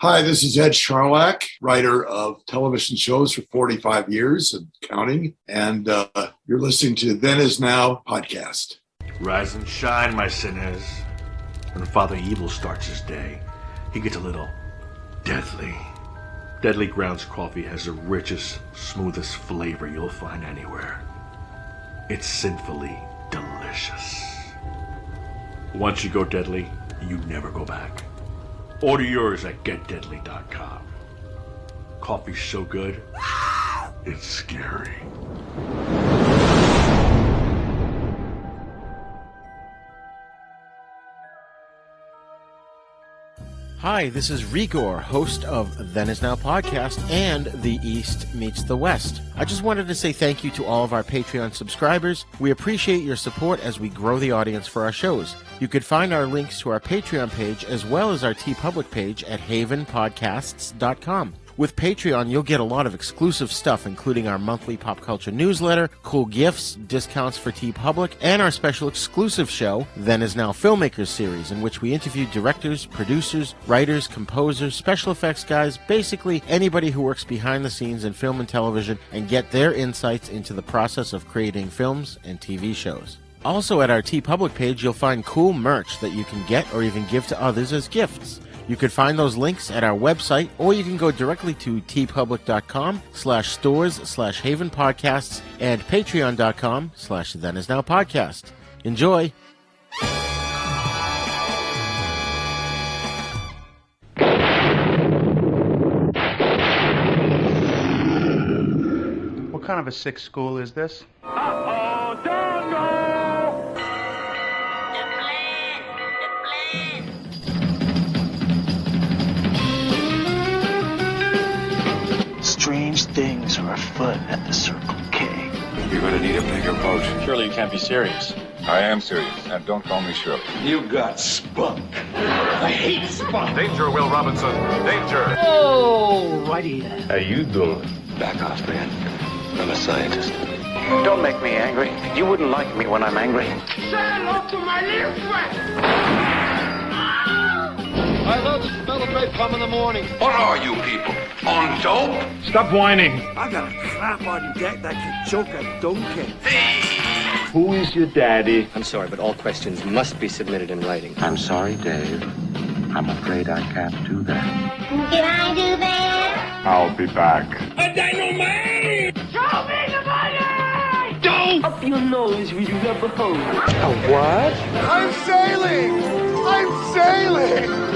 Hi, this is Ed Charlack, writer of television shows for 45 years and counting. And you're listening to Then Is Now podcast. Rise and shine, my sinners. When Father Evil starts his day, he gets a little deadly. Deadly Grounds coffee has the richest, smoothest flavor you'll find anywhere. It's sinfully delicious. Once you go deadly, you never go back. Order yours at getdeadly.com. Coffee's so good, it's scary. Hi, this is Rigor, host of Then Is Now podcast and The East Meets the West. I just wanted to say thank you to all of our Patreon subscribers. We appreciate your support as we grow the audience for our shows. You could find our links to our Patreon page as well as our TeePublic page at havenpodcasts.com. With Patreon, you'll get a lot of exclusive stuff, including our monthly pop culture newsletter, cool gifts, discounts for TeePublic, and our special exclusive show, Then Is Now Filmmakers series, in which we interview directors, producers, writers, composers, special effects guys, basically anybody who works behind the scenes in film and television, and get their insights into the process of creating films and TV shows. Also at our TeePublic page, you'll find cool merch that you can get or even give to others as gifts. You can find those links at our website, or you can go directly to teepublic.com/stores/havenpodcasts and patreon.com/thenisnowpodcast. Enjoy! What kind of a sick school is this? Uh-oh, don't go! Strange things are afoot at the Circle K. You're going to need a bigger boat. Surely you can't be serious. I am serious, and don't call me Shirley. You got spunk. I hate spunk. Danger, Will Robinson. Danger. Oh, righty then. How you doing? Back off, man. I'm a scientist. Don't make me angry. You wouldn't like me when I'm angry. Say hello to my little friend. I love the smell of napalm in the morning. What are you people? On dope? Stop whining. I got a trap on deck that can choke a donkey. Who is your daddy? I'm sorry, but all questions must be submitted in writing. I'm sorry, Dave. I'm afraid I can't do that. Can I do that? I'll be back. A dynamite! Show me the money! Don't! Up your nose when you rub a hose. A what? I'm sailing! I'm sailing!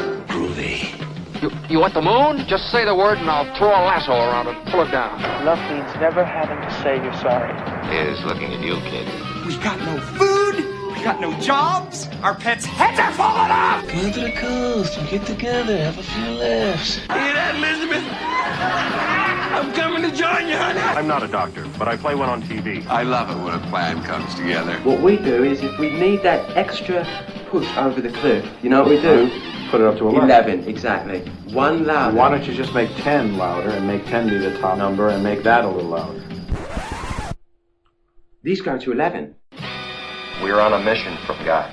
You want the moon? Just say the word and I'll throw a lasso around it and pull it down. Love means never having to say you're sorry. Here's looking at you, kid. We got no food. We got no jobs. Our pets' heads are falling off. Come to the coast and get together, have a few laughs. Hear that, Elizabeth? I'm coming to join you, honey. I'm not a doctor, but I play one on TV. I love it when a plan comes together. What we do is if we need that extra push over the cliff, you know what we do? Put it up to 11, exactly. One louder. Why don't you just make 10 louder and make 10 be the top number and make that a little louder? These go to 11. We're on a mission from God.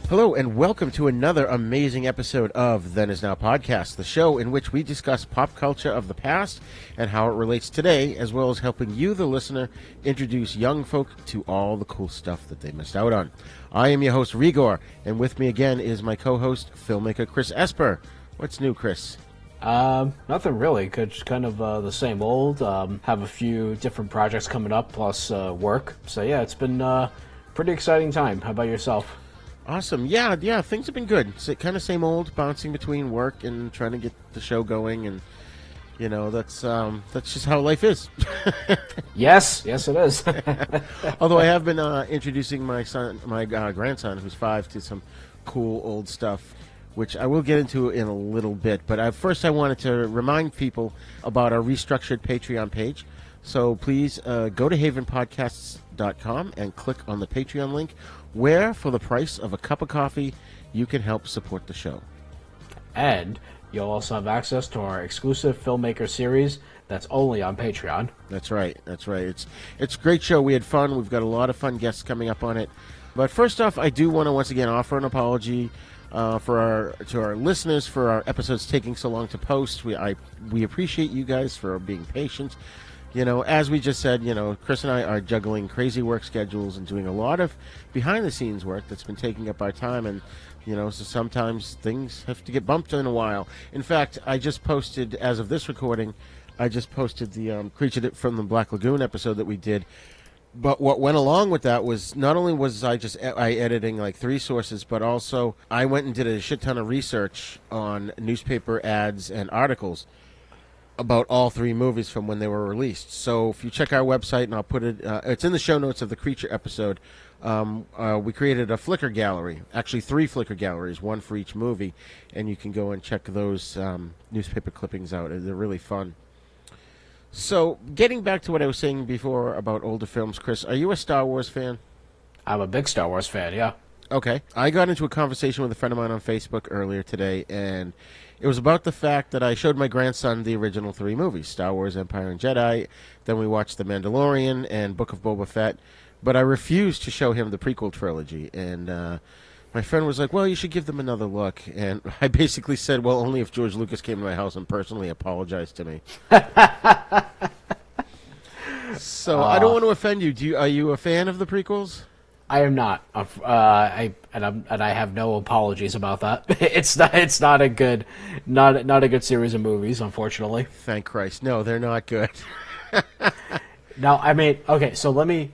Hello and welcome to another amazing episode of Then Is Now podcast, the show in which we discuss pop culture of the past and how it relates today, as well as helping you, the listener, introduce young folk to all the cool stuff that they missed out on. I am your host, Rigor, and with me again is my co-host, filmmaker Chris Esper. What's new, Chris? Nothing really. Just kind of the same old. Have a few different projects coming up, plus work. So yeah, it's been a pretty exciting time. How about yourself? Awesome. Yeah, things have been good. It's kind of same old, bouncing between work and trying to get the show going, and you know, that's just how life is. Yes, it is. Although I have been introducing my grandson, who's 5, to some cool old stuff, which I will get into in a little bit. But first I wanted to remind people about our restructured Patreon page. So please go to havenpodcasts.com and click on the Patreon link, where, for the price of a cup of coffee, you can help support the show. And you'll also have access to our exclusive filmmaker series, That's only on Patreon. That's right. It's a great show. We had fun. We've got a lot of fun guests coming up on it. But first off, I do want to once again offer an apology to our listeners for our episodes taking so long to post. We appreciate you guys for being patient. As we just said, Chris and I are juggling crazy work schedules and doing a lot of behind-the-scenes work that's been taking up our time, and, so sometimes things have to get bumped in a while. In fact, I just posted, as of this recording, the Creature from the Black Lagoon episode that we did. But what went along with that was not only was I editing like 3 sources, but also I went and did a shit ton of research on newspaper ads and articles about all 3 movies from when they were released. So if you check our website, and I'll put it, it's in the show notes of the Creature episode, we created a Flickr gallery, actually 3 Flickr galleries, 1 for each movie, and you can go and check those newspaper clippings out. They're really fun. So getting back to what I was saying before about older films, Chris, are you a Star Wars fan? I'm a big Star Wars fan, yeah. Okay. I got into a conversation with a friend of mine on Facebook earlier today, and it was about the fact that I showed my grandson the original 3 movies, Star Wars, Empire, and Jedi. Then we watched The Mandalorian and Book of Boba Fett. But I refused to show him the prequel trilogy. And my friend was like, well, you should give them another look. And I basically said, well, only if George Lucas came to my house and personally apologized to me. So I don't want to offend you. Are you a fan of the prequels? I am not. I have no apologies about that. It's not a good series of movies, unfortunately. Thank Christ. No, they're not good. Now, I mean, okay, so let me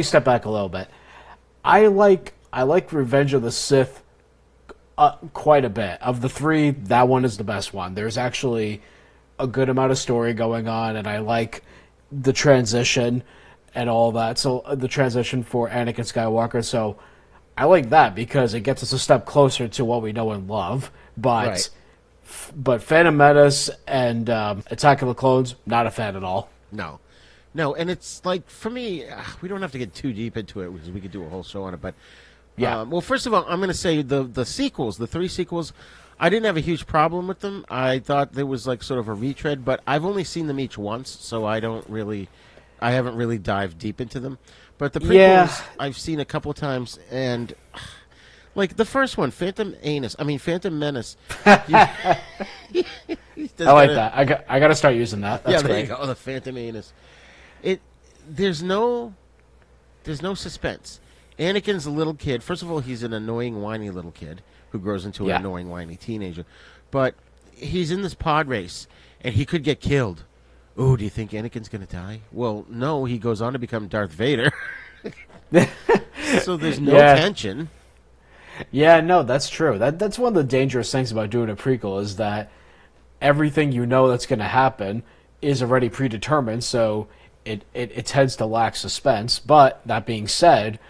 step back a little bit. I like Revenge of the Sith quite a bit. Of the 3, that one is the best one. There's actually a good amount of story going on, and I like the transition and all that. So the transition for Anakin Skywalker. So I like that because it gets us a step closer to what we know and love. But right. But Phantom Menace and Attack of the Clones, not a fan at all. No, and it's like, for me, we don't have to get too deep into it because we could do a whole show on it. But yeah, well, first of all, I'm going to say the sequels, the 3 sequels, I didn't have a huge problem with them. I thought there was like sort of a retread, but I've only seen them each once, so I haven't really dived deep into them. But the prequels, I've seen a couple of times, and like the first one, Phantom Menace. I like that. I got to start using that. That's there great. You go, the Phantom Anus. There's no suspense. Anakin's a little kid. First of all, he's an annoying, whiny little kid who grows into an annoying, whiny teenager. But he's in this pod race, and he could get killed. Oh, do you think Anakin's going to die? Well, no, he goes on to become Darth Vader. So there's no tension. Yeah, no, that's true. That's one of the dangerous things about doing a prequel is that everything you know that's going to happen is already predetermined, so it tends to lack suspense. But that being said,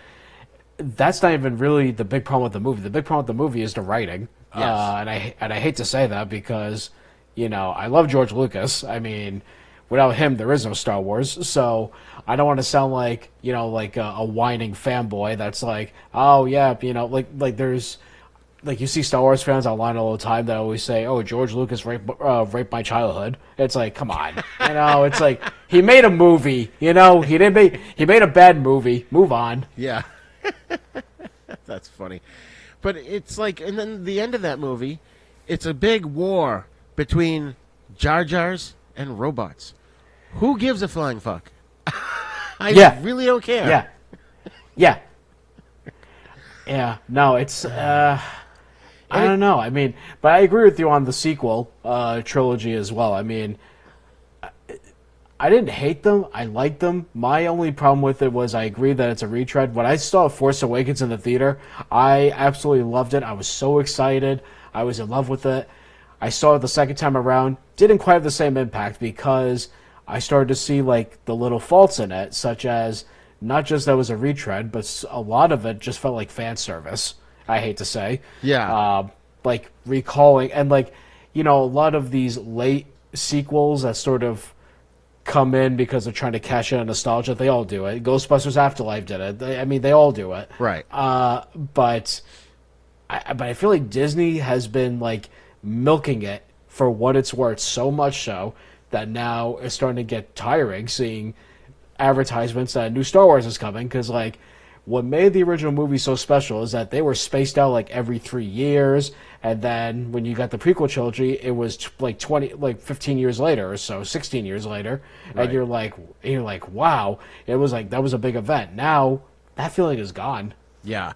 that's not even really the big problem with the movie. The big problem with the movie is the writing. Yes. And I hate to say that because, I love George Lucas. I mean, without him, there is no Star Wars. So I don't want to sound like, like a whining fanboy that's like, oh, yeah, like there's... Like, you see Star Wars fans online all the time that always say, oh, George Lucas raped my childhood. It's like, come on. It's like, he made a movie, he made a bad movie. Move on. Yeah. That's funny. But it's like, and then the end of that movie, it's a big war between Jar Jars and robots. Who gives a flying fuck? I really don't care. Yeah. No, it's, I don't know. I mean, but I agree with you on the sequel trilogy as well. I mean, I didn't hate them. I liked them. My only problem with it was I agree that it's a retread. When I saw Force Awakens in the theater, I absolutely loved it. I was so excited. I was in love with it. I saw it the second time around. Didn't quite have the same impact because I started to see like the little faults in it, such as not just that it was a retread, but a lot of it just felt like fan service. I hate to say. Yeah. Like recalling and like, a lot of these late sequels that sort of come in because they're trying to cash in on nostalgia. They all do it. Ghostbusters Afterlife did it. They all do it. Right. But I feel like Disney has been like milking it for what it's worth, so much so that now is starting to get tiring seeing advertisements that a new Star Wars is coming, because like what made the original movie so special is that they were spaced out like every 3 years, and then when you got the prequel trilogy, it was like 15 years later or so, 16 years later, Right. and you're like, wow, it was like that was a big event. Now that feeling is gone. Yeah.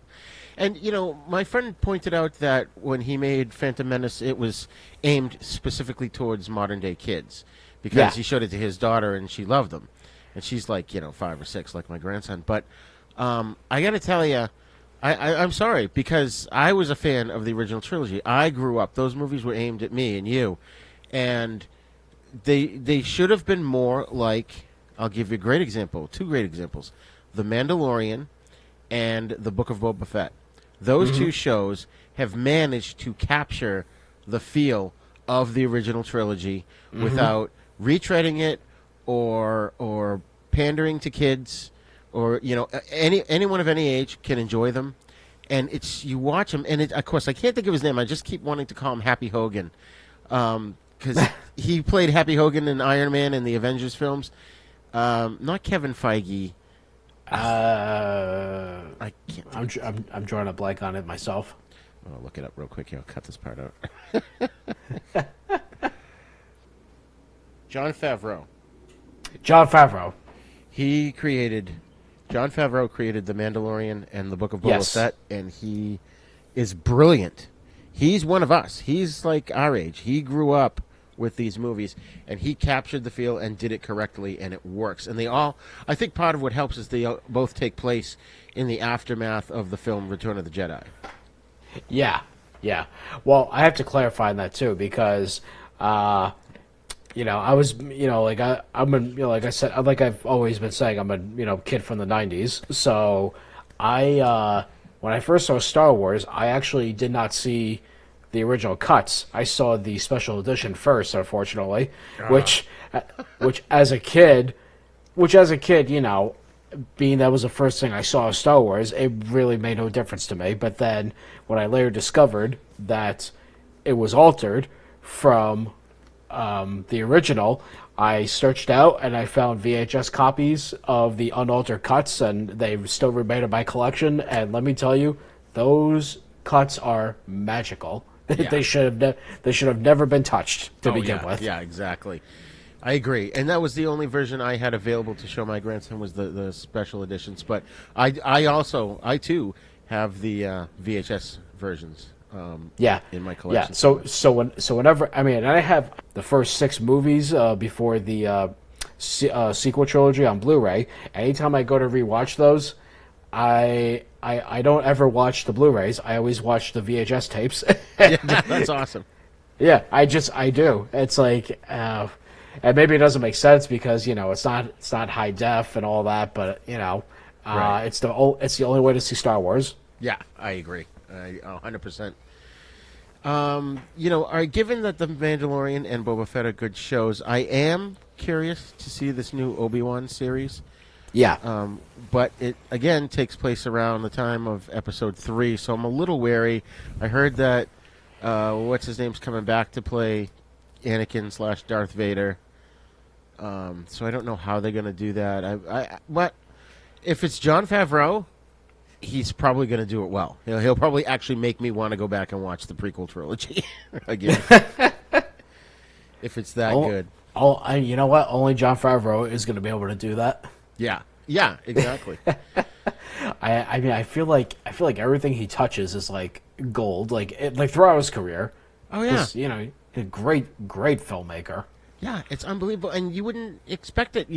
And, you know, my friend pointed out that when he made Phantom Menace, it was aimed specifically towards modern-day kids because he showed it to his daughter, and she loved them. And she's like, 5 or 6, like my grandson. But I got to tell you, I'm sorry, because I was a fan of the original trilogy. I grew up. Those movies were aimed at me and you. And they should have been more like, I'll give you a great example, 2 great examples, The Mandalorian and The Book of Boba Fett. Those 2 shows have managed to capture the feel of the original trilogy without retreading it or pandering to kids, or anyone of any age can enjoy them. And it's, you watch him, and of course I can't think of his name. I just keep wanting to call him Happy Hogan, because he played Happy Hogan in Iron Man and the Avengers films. Not Kevin Feige. I can't. I'm drawing a blank on it myself. I'll look it up real quick here. I'll cut this part out. Jon Favreau. Jon Favreau. Jon Favreau created The Mandalorian and The Book of Boba Fett, and he is brilliant. He's one of us. He's like our age. He grew up with these movies, and he captured the feel and did it correctly, and it works. And I think part of what helps is they both take place in the aftermath of the film Return of the Jedi. Yeah. Well, I have to clarify on that too, because I was, I'm like I said, like I've always been saying, I'm a kid from the '90s. So when I first saw Star Wars, I actually did not see the original cuts. I saw the special edition first, unfortunately, which as a kid, being that was the first thing I saw of Star Wars, it really made no difference to me. But then when I later discovered that it was altered from the original, I searched out and I found VHS copies of the unaltered cuts, and they still remain in my collection. And let me tell you, those cuts are magical. Yeah. They should have never been touched to begin with. Yeah, exactly. I agree, and that was the only version I had available to show my grandson was the special editions. But I too have the VHS versions. In my collection. Yeah. So whenever and I have the first 6 movies before the sequel trilogy on Blu-ray. Anytime I go to rewatch those, I don't ever watch the Blu-rays. I always watch the VHS tapes. Yeah, that's awesome. Yeah, I do. It's like, and maybe it doesn't make sense because it's not high def and all that, but right. It's the only way to see Star Wars. Yeah, I agree. 100%. Given that The Mandalorian and Boba Fett are good shows, I am curious to see this new Obi-Wan series. Yeah. But it, again, takes place around the time of Episode 3, so I'm a little wary. I heard that, what's-his-name's coming back to play Anakin / Darth Vader. So I don't know how they're going to do that. But if it's Jon Favreau, he's probably going to do it well. He'll probably actually make me want to go back and watch the prequel trilogy again. If it's that good. You know what? Only Jon Favreau is going to be able to do that. Yeah, exactly. I feel like everything he touches is like gold, like throughout his career. Oh yeah, a great filmmaker. Yeah, it's unbelievable, and you wouldn't expect it.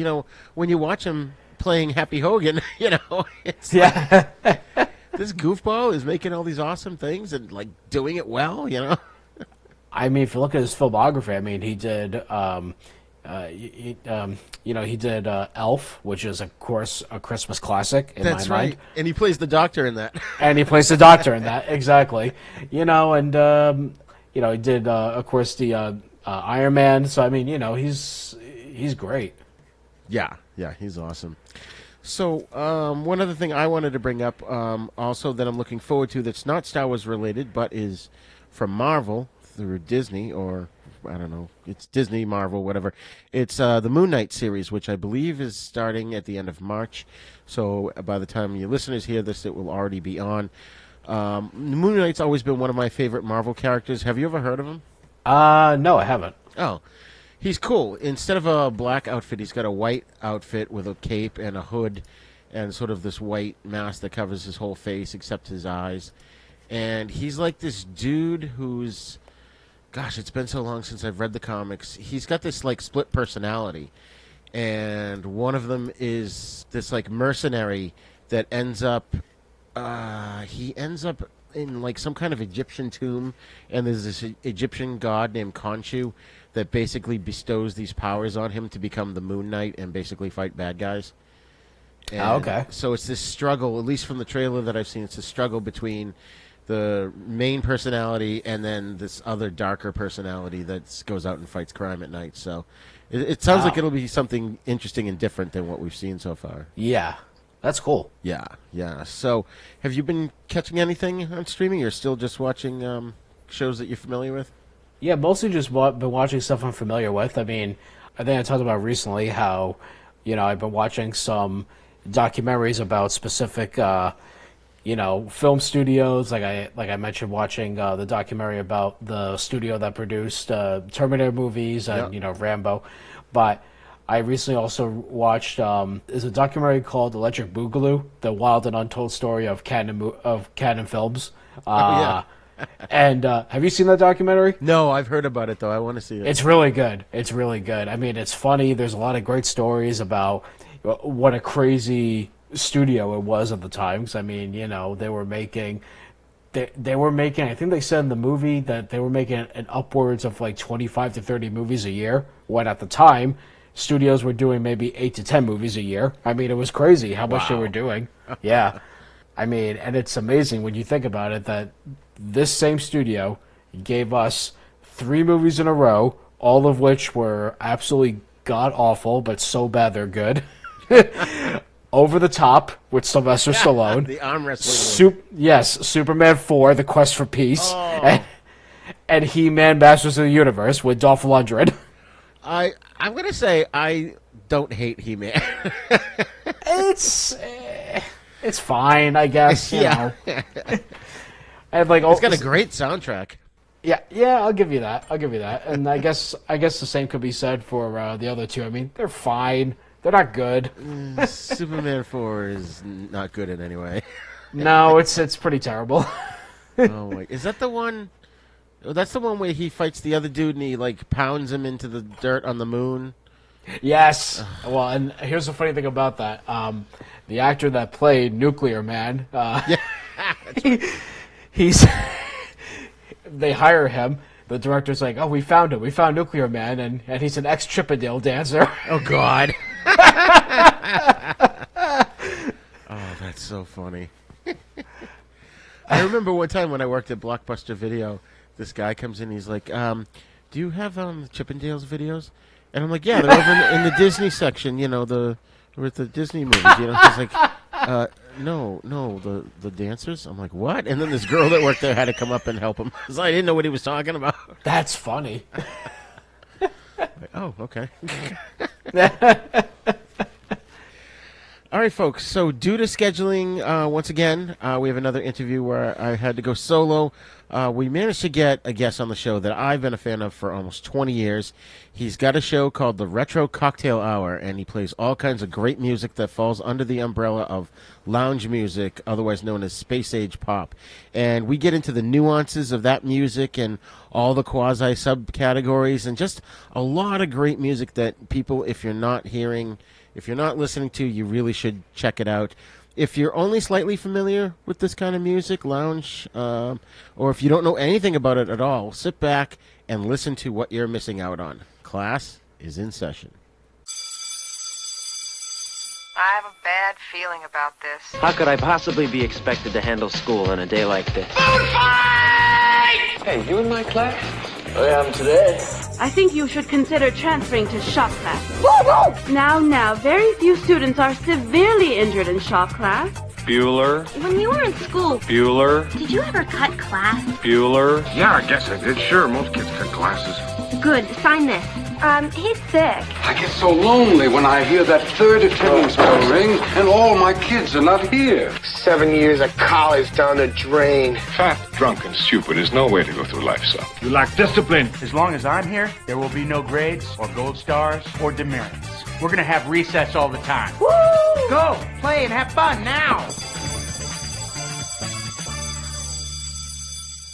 When you watch him playing Happy Hogan, it's this goofball is making all these awesome things and like doing it well. I mean, if you look at his filmography, he did. He did Elf, which is of course a Christmas classic in That's my right. mind. And he plays the doctor in that. Exactly. He did of course the Iron Man. So he's great. Yeah, he's awesome. So one other thing I wanted to bring up also that I'm looking forward to that's not Star Wars related but is from Marvel through Disney or I don't know, it's Disney, Marvel, whatever. It's the Moon Knight series, which I believe is starting at the end of March. So by the time your listeners hear this, it will already be on. Moon Knight's always been one of my favorite Marvel characters. Have you ever heard of him? No, I haven't. Oh, he's cool. Instead of a black outfit, he's got a white outfit with a cape and a hood and sort of this white mask that covers his whole face except his eyes. And he's like this dude who's, gosh, it's been so long since I've read the comics. He's got this like split personality. And one of them is this like mercenary that ends up in like some kind of Egyptian tomb, and there's this Egyptian god named Khonshu that basically bestows these powers on him to become the Moon Knight and basically fight bad guys. And okay. So it's this struggle, at least from the trailer that I've seen, it's a struggle between the main personality and then this other darker personality that goes out and fights crime at night. So it sounds like it'll be something interesting and different than what we've seen so far. Yeah. That's cool. Yeah. So, have you been catching anything on streaming, or still just watching shows that you're familiar with? Yeah, mostly just been watching stuff I'm familiar with. I mean, I think I talked about recently how, I've been watching some documentaries about specific, film studios. Like I mentioned, watching the documentary about the studio that produced Terminator movies and Rambo, but I recently also watched there's a documentary called Electric Boogaloo: The Wild and Untold Story of Canon Films. And have you seen that documentary? No, I've heard about it though. I want to see it. It's really good. I mean, it's funny. There's a lot of great stories about what a crazy studio it was at the time. 'Cause, I mean, they were making. They were making. I think they said in the movie that they were making an upwards of like 25 to 30 movies a year. When at the time, studios were doing maybe 8 to 10 movies a year. I mean, it was crazy how much they were doing. Yeah. I mean, and it's amazing when you think about it that this same studio gave us 3 movies in a row, all of which were absolutely god-awful, but so bad they're good. Over the Top with Sylvester Stallone. The arm wrestling. Superman 4, The Quest for Peace. And He-Man Masters of the Universe with Dolph Lundgren. I'm going to say I don't hate He-Man. It's fine, I guess. You know. And like, it's got a great soundtrack. Yeah, I'll give you that. And I guess the same could be said for the other two. I mean, they're fine. They're not good. Superman 4 is not good in any way. No, it's pretty terrible. Oh my! Is that the one? That's the one where he fights the other dude and he like pounds him into the dirt on the moon. Yes. Well, and here's the funny thing about that: the actor that played Nuclear Man, they hire him. The director's like, "Oh, we found him. We found Nuclear Man, and he's an ex-Chippendale dancer." Oh God. Oh, that's so funny. I remember one time when I worked at Blockbuster Video, this guy comes in, he's like, do you have Chippendales videos? And I'm like, yeah, they're over in the Disney section, with the Disney movies, He's like, no, the dancers? I'm like, what? And then this girl that worked there had to come up and help him. So I didn't know what he was talking about. That's funny. Like, oh, okay. All right, folks. So due to scheduling, once again, we have another interview where I had to go solo. We managed to get a guest on the show that I've been a fan of for almost 20 years. He's got a show called the Retro Cocktail Hour, and he plays all kinds of great music that falls under the umbrella of lounge music, otherwise known as space age pop. And we get into the nuances of that music and all the quasi subcategories and just a lot of great music that people, if you're not listening to, you really should check it out. If you're only slightly familiar with this kind of music, lounge, or if you don't know anything about it at all, sit back and listen to what you're missing out on. Class is in session. I have a bad feeling about this. How could I possibly be expected to handle school on a day like this? Food fight! Hey, you in my class? I am today. I think you should consider transferring to shop class. Now, very few students are severely injured in shop class. Bueller. When you were in school, Bueller. did you ever cut class? Bueller. Yeah, I guess I did. Sure, most kids cut classes. Good. Sign this. He's sick. I get so lonely when I hear that third attendance bell ring and all my kids are not here. 7 years of college down the drain. Fat, drunk, and stupid is no way to go through life, son. You lack discipline. As long as I'm here, there will be no grades or gold stars or demerits. We're gonna have recess all the time. Woo! Go, play, and have fun now.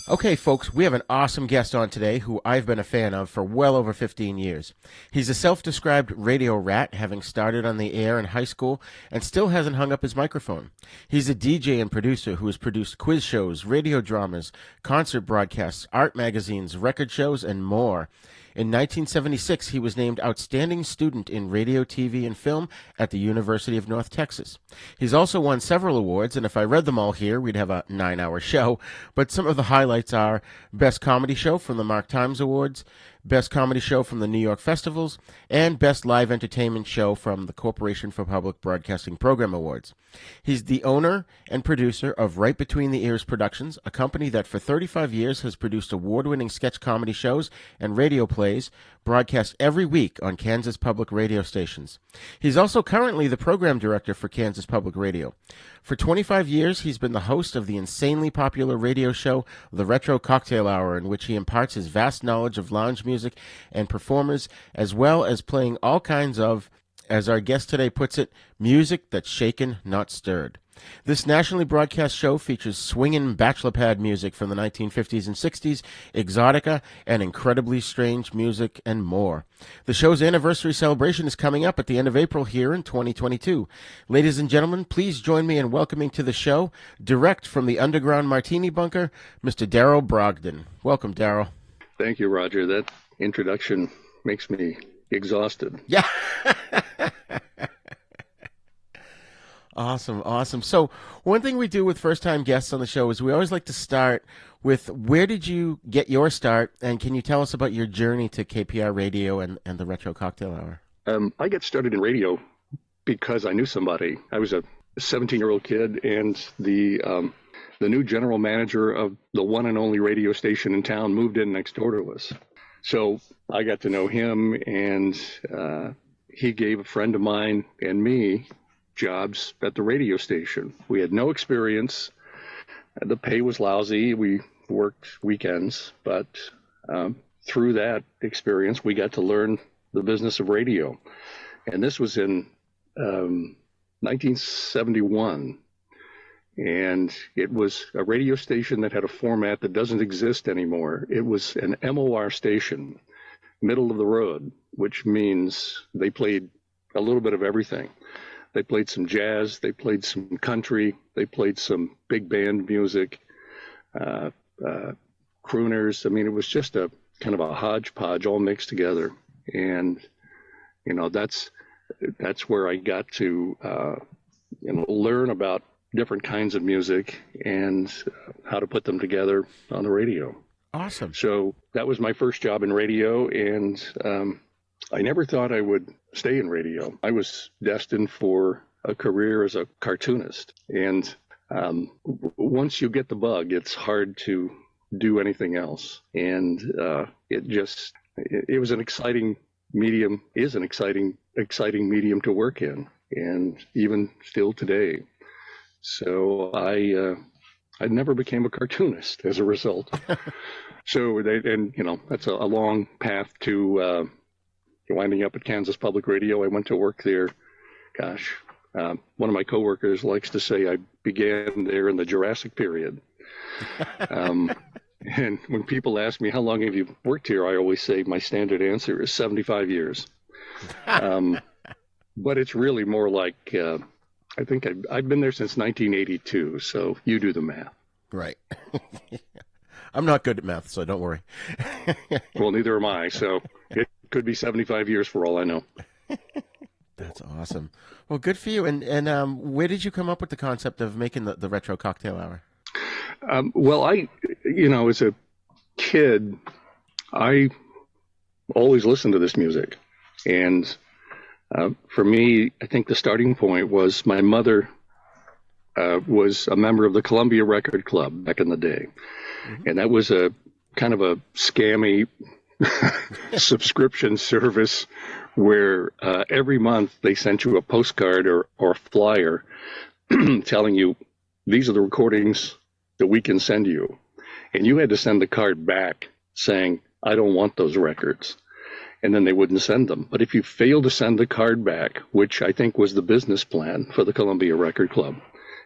Okay, folks, we have an awesome guest on today who I've been a fan of for well over 15 years. He's a self-described radio rat, having started on the air in high school and still hasn't hung up his microphone. He's a DJ and producer who has produced quiz shows, radio dramas, concert broadcasts, art magazines, record shows, and more. In 1976, he was named Outstanding Student in Radio, TV, and Film at the University of North Texas. He's also won several awards, and if I read them all here, we'd have a 9-hour show. But some of the highlights are Best Comedy Show from the Mark Times Awards, Best Comedy Show from the New York Festivals, and Best Live Entertainment Show from the Corporation for Public Broadcasting Program Awards. He's the owner and producer of Right Between the Ears Productions, a company that for 35 years has produced award-winning sketch comedy shows and radio plays broadcast every week on Kansas Public radio stations. He's also currently the program director for Kansas Public Radio. For 25 years, he's been the host of the insanely popular radio show The Retro Cocktail Hour, in which he imparts his vast knowledge of lounge music and performers, as well as playing all kinds of, as our guest today puts it, music that's shaken, not stirred. This nationally broadcast show features swingin' bachelor pad music from the 1950s and 60s, Exotica, and incredibly strange music, and more. The show's anniversary celebration is coming up at the end of April here in 2022. Ladies and gentlemen, please join me in welcoming to the show, direct from the underground martini bunker, Mr. Darrell Brogdon. Welcome, Darrell. Thank you, Roger. That introduction makes me exhausted. Yeah. Awesome. So one thing we do with first-time guests on the show is we always like to start with, where did you get your start, and can you tell us about your journey to KPR Radio and the Retro Cocktail Hour? I got started in radio because I knew somebody. I was a 17-year-old kid, and the new general manager of the one and only radio station in town moved in next door to us. So I got to know him, and he gave a friend of mine and me jobs at the radio station. We had no experience. The pay was lousy. We worked weekends, but through that experience, we got to learn the business of radio. And this was in 1971. And it was a radio station that had a format that doesn't exist anymore. It was an MOR station, middle of the road, which means they played a little bit of everything. They played some jazz, they played some country, they played some big band music, crooners. I mean, it was just a kind of a hodgepodge all mixed together. And, you know, that's where I got to, learn about different kinds of music and how to put them together on the radio. Awesome. So that was my first job in radio, and I never thought I would stay in radio. I was destined for a career as a cartoonist. And once you get the bug, it's hard to do anything else. And it was an exciting medium, is an exciting medium to work in, and even still today. So I never became a cartoonist as a result. So that's a long path to winding up at Kansas Public Radio. I went to work there. Gosh, one of my coworkers likes to say I began there in the Jurassic period. And when people ask me, how long have you worked here? I always say my standard answer is 75 years. But it's really more like, I think I've been there since 1982. So you do the math. Right. I'm not good at math, so don't worry. Well, neither am I. So it could be 75 years for all I know. That's awesome. Well, good for you. And where did you come up with the concept of making the Retro Cocktail Hour? Well, as a kid, I always listened to this music. And for me, I think the starting point was my mother was a member of the Columbia Record Club back in the day. And that was a kind of a scammy subscription service where every month they sent you a postcard or flyer telling you, these are the recordings that we can send you. And you had to send the card back saying, I don't want those records. And then they wouldn't send them. But if you failed to send the card back, which I think was the business plan for the Columbia Record Club,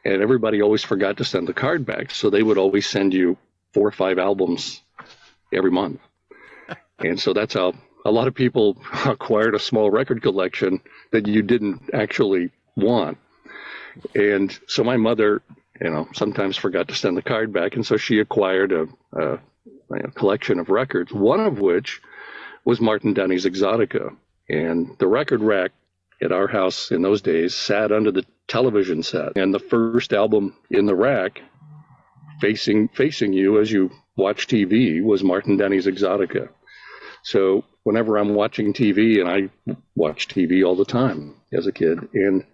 and everybody always forgot to send the card back, so they would always send you 4 or 5 albums every month. And so that's how a lot of people acquired a small record collection that you didn't actually want. And so my mother, sometimes forgot to send the card back, and so she acquired a collection of records, one of which was Martin Denny's Exotica. And the record rack at our house in those days sat under the television set. And the first album in the rack, facing you as you watch TV, was Martin Denny's Exotica. So whenever I'm watching TV, and I watched TV all the time as a kid, and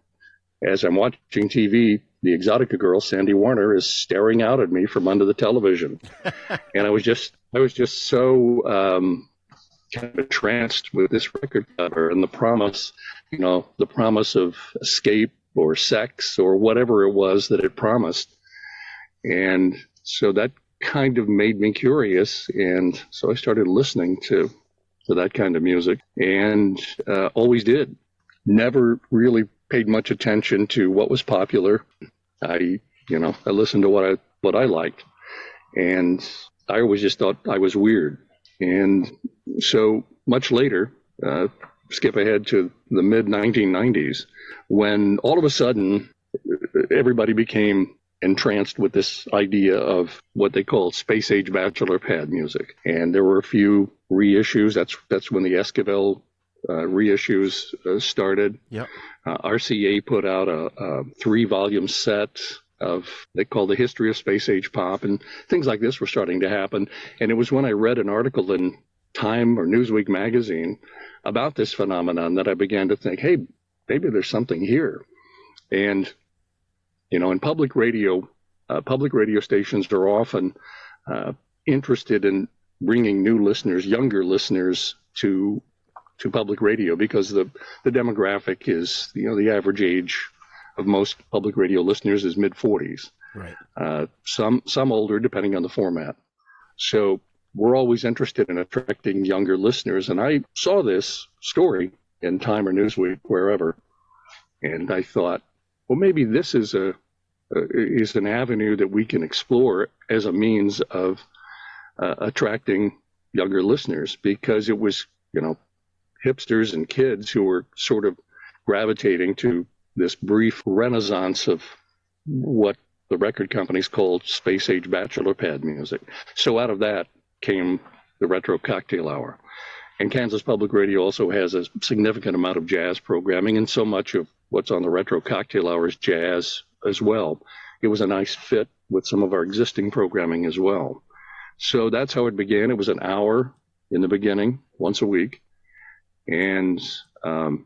as I'm watching TV, the Exotica girl, Sandy Warner, is staring out at me from under the television. And I was just so kind of tranced with this record cover and the promise of escape or sex or whatever it was that it promised. And so that kind of made me curious. And so I started listening to that kind of music, and always did. Never really paid much attention to what was popular. I listened to what I liked, and I always just thought I was weird. And so much later, skip ahead to the mid 1990s, when all of a sudden everybody became entranced with this idea of what they called space age bachelor pad music. And there were a few reissues. That's when the Esquivel reissues started. Yep. RCA put out a 3-volume set of, they called the history of space age pop, and things like this were starting to happen. And it was when I read an article in Time or Newsweek magazine about this phenomenon that I began to think, hey, maybe there's something here. And in public radio stations are often interested in bringing new listeners, younger listeners to public radio, because the demographic is, the average age of most public radio listeners is mid-40s. Right. Some older, depending on the format. So we're always interested in attracting younger listeners. And I saw this story in Time or Newsweek, wherever, and I thought, well, maybe this is an avenue that we can explore as a means of attracting younger listeners, because it was, hipsters and kids who were sort of gravitating to this brief renaissance of what the record companies called space age bachelor pad music. So out of that came the Retro Cocktail Hour. And Kansas Public Radio also has a significant amount of jazz programming, and so much of what's on the Retro Cocktail Hour is jazz as well. It was a nice fit with some of our existing programming as well. So that's how it began. It was an hour in the beginning, once a week, and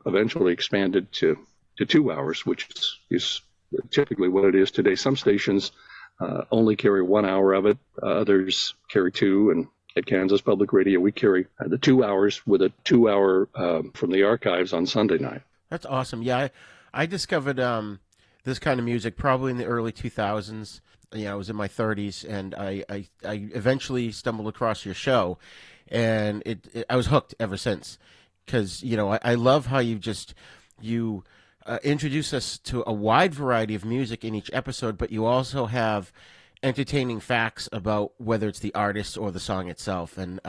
eventually expanded to 2 hours, which is typically what it is today. Some stations only carry 1 hour of it. Others carry 2, and at Kansas Public Radio, we carry the 2 hours with a 2 hour from the archives on Sunday night. That's awesome. Yeah, I discovered this kind of music probably in the early 2000s. I was in my 30s, and I eventually stumbled across your show, and I was hooked ever since. Because, I love how you introduce us to a wide variety of music in each episode, but you also have entertaining facts about whether it's the artist or the song itself. And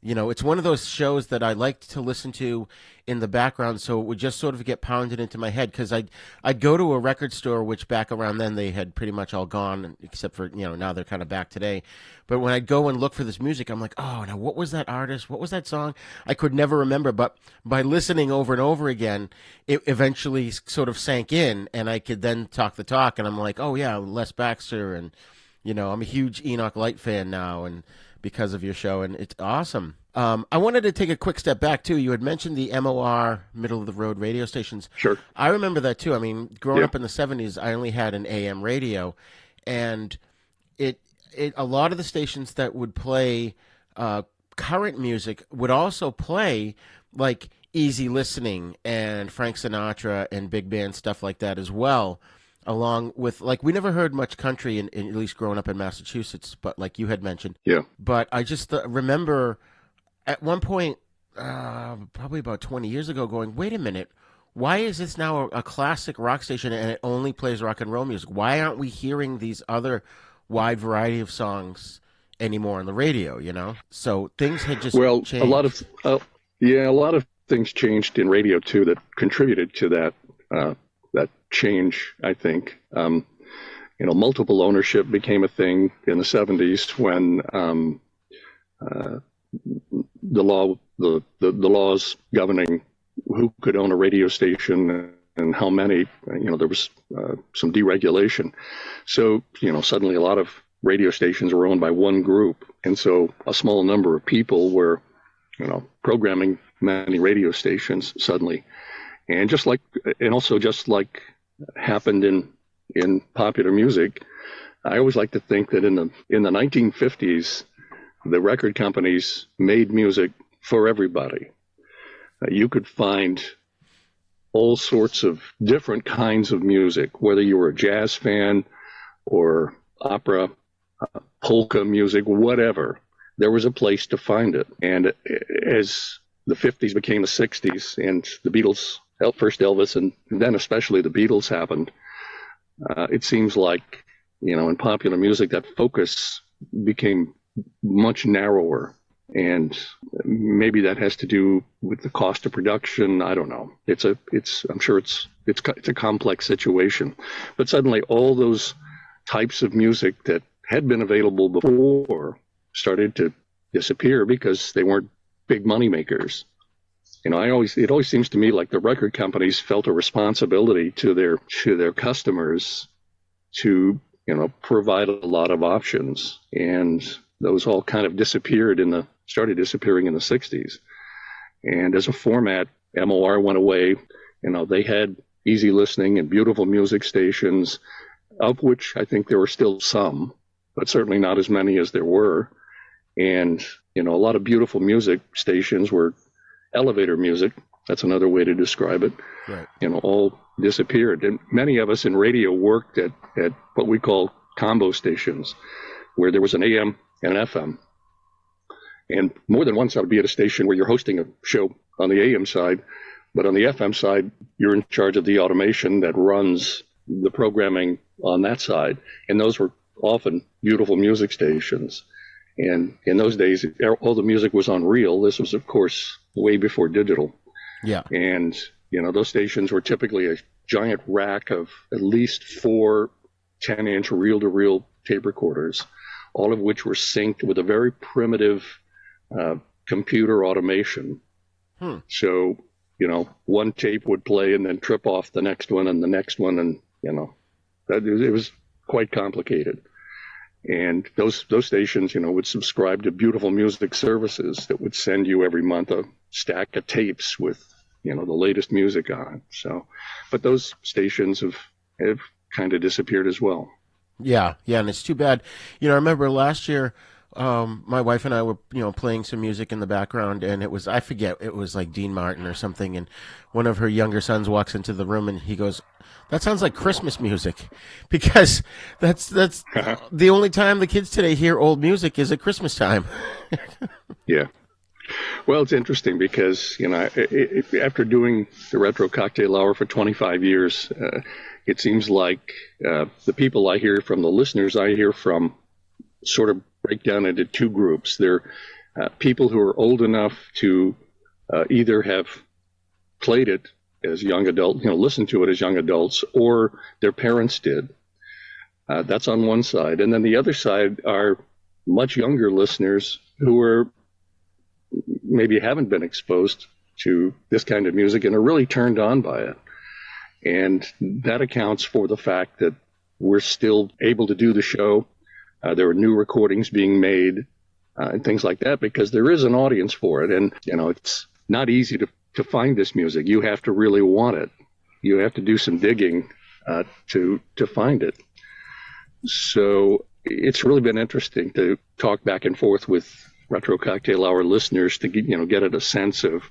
it's one of those shows that I liked to listen to in the background, so it would just sort of get pounded into my head, because I'd go to a record store, which back around then they had pretty much all gone, except for, now they're kind of back today. But when I'd go and look for this music, I'm like, oh, now what was that artist? What was that song? I could never remember, but by listening over and over again, it eventually sort of sank in, and I could then talk the talk, and I'm like, oh yeah, Les Baxter, and, I'm a huge Enoch Light fan now, and because of your show, and it's awesome. I wanted to take a quick step back, too. You had mentioned the MOR, middle-of-the-road radio stations. Sure. I remember that, too. I mean, growing up in the 70s, I only had an AM radio, and a lot of the stations that would play current music would also play, like, easy listening and Frank Sinatra and big band stuff like that as well, along with, like, we never heard much country, at least growing up in Massachusetts, but like you had mentioned. Yeah. But I just remember at one point, probably about 20 years ago, going, wait a minute, why is this now a classic rock station and it only plays rock and roll music? Why aren't we hearing these other wide variety of songs anymore on the radio, you know? So things had just changed. A lot of things changed in radio, too, that contributed to that change, I think. Multiple ownership became a thing in the 70s when the laws governing who could own a radio station and how many, there was some deregulation. So, suddenly a lot of radio stations were owned by one group. And so a small number of people were, programming many radio stations suddenly. And just like happened in popular music, I always like to think that in the 1950s, the record companies made music for everybody. You could find all sorts of different kinds of music, whether you were a jazz fan or opera, polka music, whatever. There was a place to find it. And as the 50s became the 60s and the Beatles, first Elvis and then especially the Beatles happened, it seems like, in popular music, that focus became much narrower, and maybe that has to do with the cost of production. I don't know. I'm sure it's a complex situation, but suddenly all those types of music that had been available before started to disappear because they weren't big money makers. It always seems to me like the record companies felt a responsibility to their customers to provide a lot of options, and those all kind of started disappearing in the 60s. And as a format, MOR went away. They had easy listening and beautiful music stations, of which I think there were still some, but certainly not as many as there were. And, a lot of beautiful music stations were elevator music. That's another way to describe it. Right. All disappeared. And many of us in radio worked at what we call combo stations, where there was an AM and an FM. And more than once I would be at a station where you're hosting a show on the AM side, but on the FM side, you're in charge of the automation that runs the programming on that side. And those were often beautiful music stations. And in those days, all the music was on reel. This was, of course, way before digital. Yeah. And, those stations were typically a giant rack of at least 4 10-inch reel-to-reel tape recorders, all of which were synced with a very primitive computer automation. So, one tape would play and then trip off the next one and the next one, and, it was quite complicated. And those stations, would subscribe to beautiful music services that would send you every month a stack of tapes with, the latest music on it. So, but those stations have kind of disappeared as well. Yeah, and it's too bad. I remember last year, my wife and I were, playing some music in the background, and it was like Dean Martin or something, and one of her younger sons walks into the room and he goes, "That sounds like Christmas music," because that's the only time the kids today hear old music is at Christmas time. Yeah. Well, it's interesting because, after doing the Retro Cocktail Hour for 25 years, it seems like the people I hear from, the listeners I hear from, sort of break down into two groups. They're people who are old enough to either have played it as young adults, listened to it as young adults, or their parents did. That's on one side. And then the other side are much younger listeners who are maybe haven't been exposed to this kind of music and are really turned on by it. And that accounts for the fact that we're still able to do the show. There are new recordings being made. and things like that, because there is an audience for it. And, it's not easy to find this music. You have to really want it. You have to do some digging to find it. So it's really been interesting to talk back and forth with Retro Cocktail Hour listeners to get at a sense of,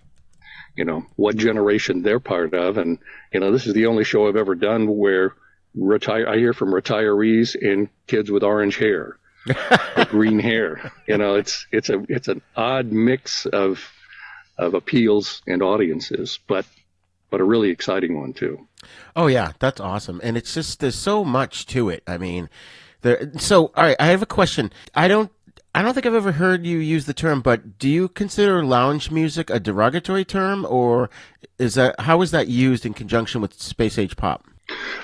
what generation they're part of. And, this is the only show I've ever done where I hear from retirees and kids with orange hair or green hair. It's an odd mix of appeals and audiences, but a really exciting one too. Oh yeah, that's awesome. And it's just, there's so much to it. I mean, all right, I have a question. I don't think I've ever heard you use the term, but do you consider lounge music a derogatory term, or how is that used in conjunction with space age pop?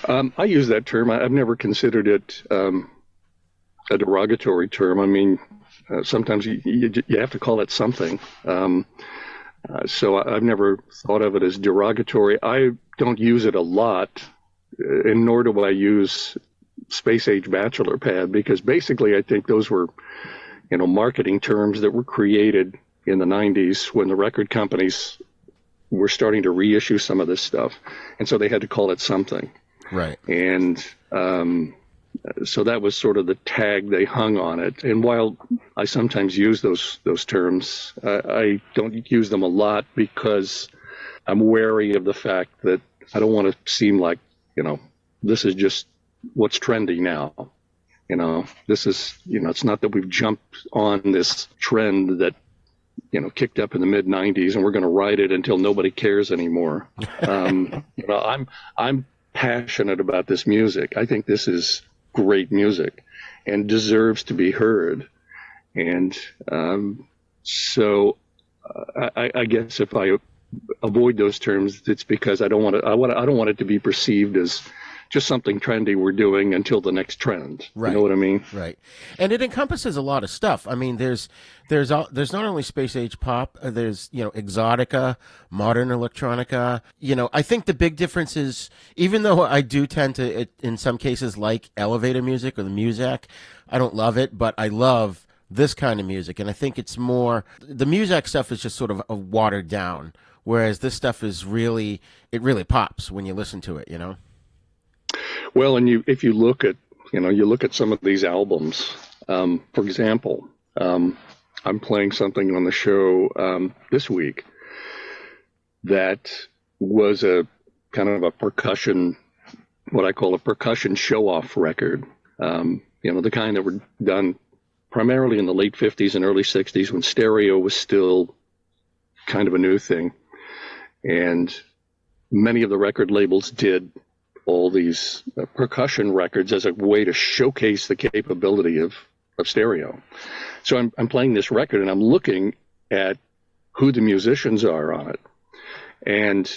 I use that term. I've never considered it a derogatory term. I mean, sometimes you have to call it something. So I've never thought of it as derogatory. I don't use it a lot, and nor do I use space age bachelor pad, because basically I think those were, marketing terms that were created in the 90s when the record companies were starting to reissue some of this stuff. And so they had to call it something. Right. And so that was sort of the tag they hung on it. And while I sometimes use those terms, I don't use them a lot because I'm wary of the fact that I don't want to seem like, this is just what's trendy now. This is, it's not that we've jumped on this trend that, kicked up in the mid 90s and we're going to ride it until nobody cares anymore. I'm passionate about this music. I think this is great music and deserves to be heard. And so I guess if I avoid those terms, it's because I don't want it to be perceived as just something trendy we're doing until the next trend. Right. You know what I mean? Right. And it encompasses a lot of stuff. I mean, there's not only space age pop, there's, Exotica, modern electronica. I think the big difference is, even though I do tend to, in some cases, like elevator music or the Muzak, I don't love it, but I love this kind of music. And I think it's more, the Muzak stuff is just sort of watered down, whereas this stuff is really pops when you listen to it, Well, and if you look at some of these albums, for example, I'm playing something on the show this week that was a kind of a percussion, what I call a percussion show-off record. The kind that were done primarily in the late 50s and early 60s when stereo was still kind of a new thing. And many of the record labels did all these percussion records as a way to showcase the capability of stereo. So I'm playing this record and I'm looking at who the musicians are on it. And,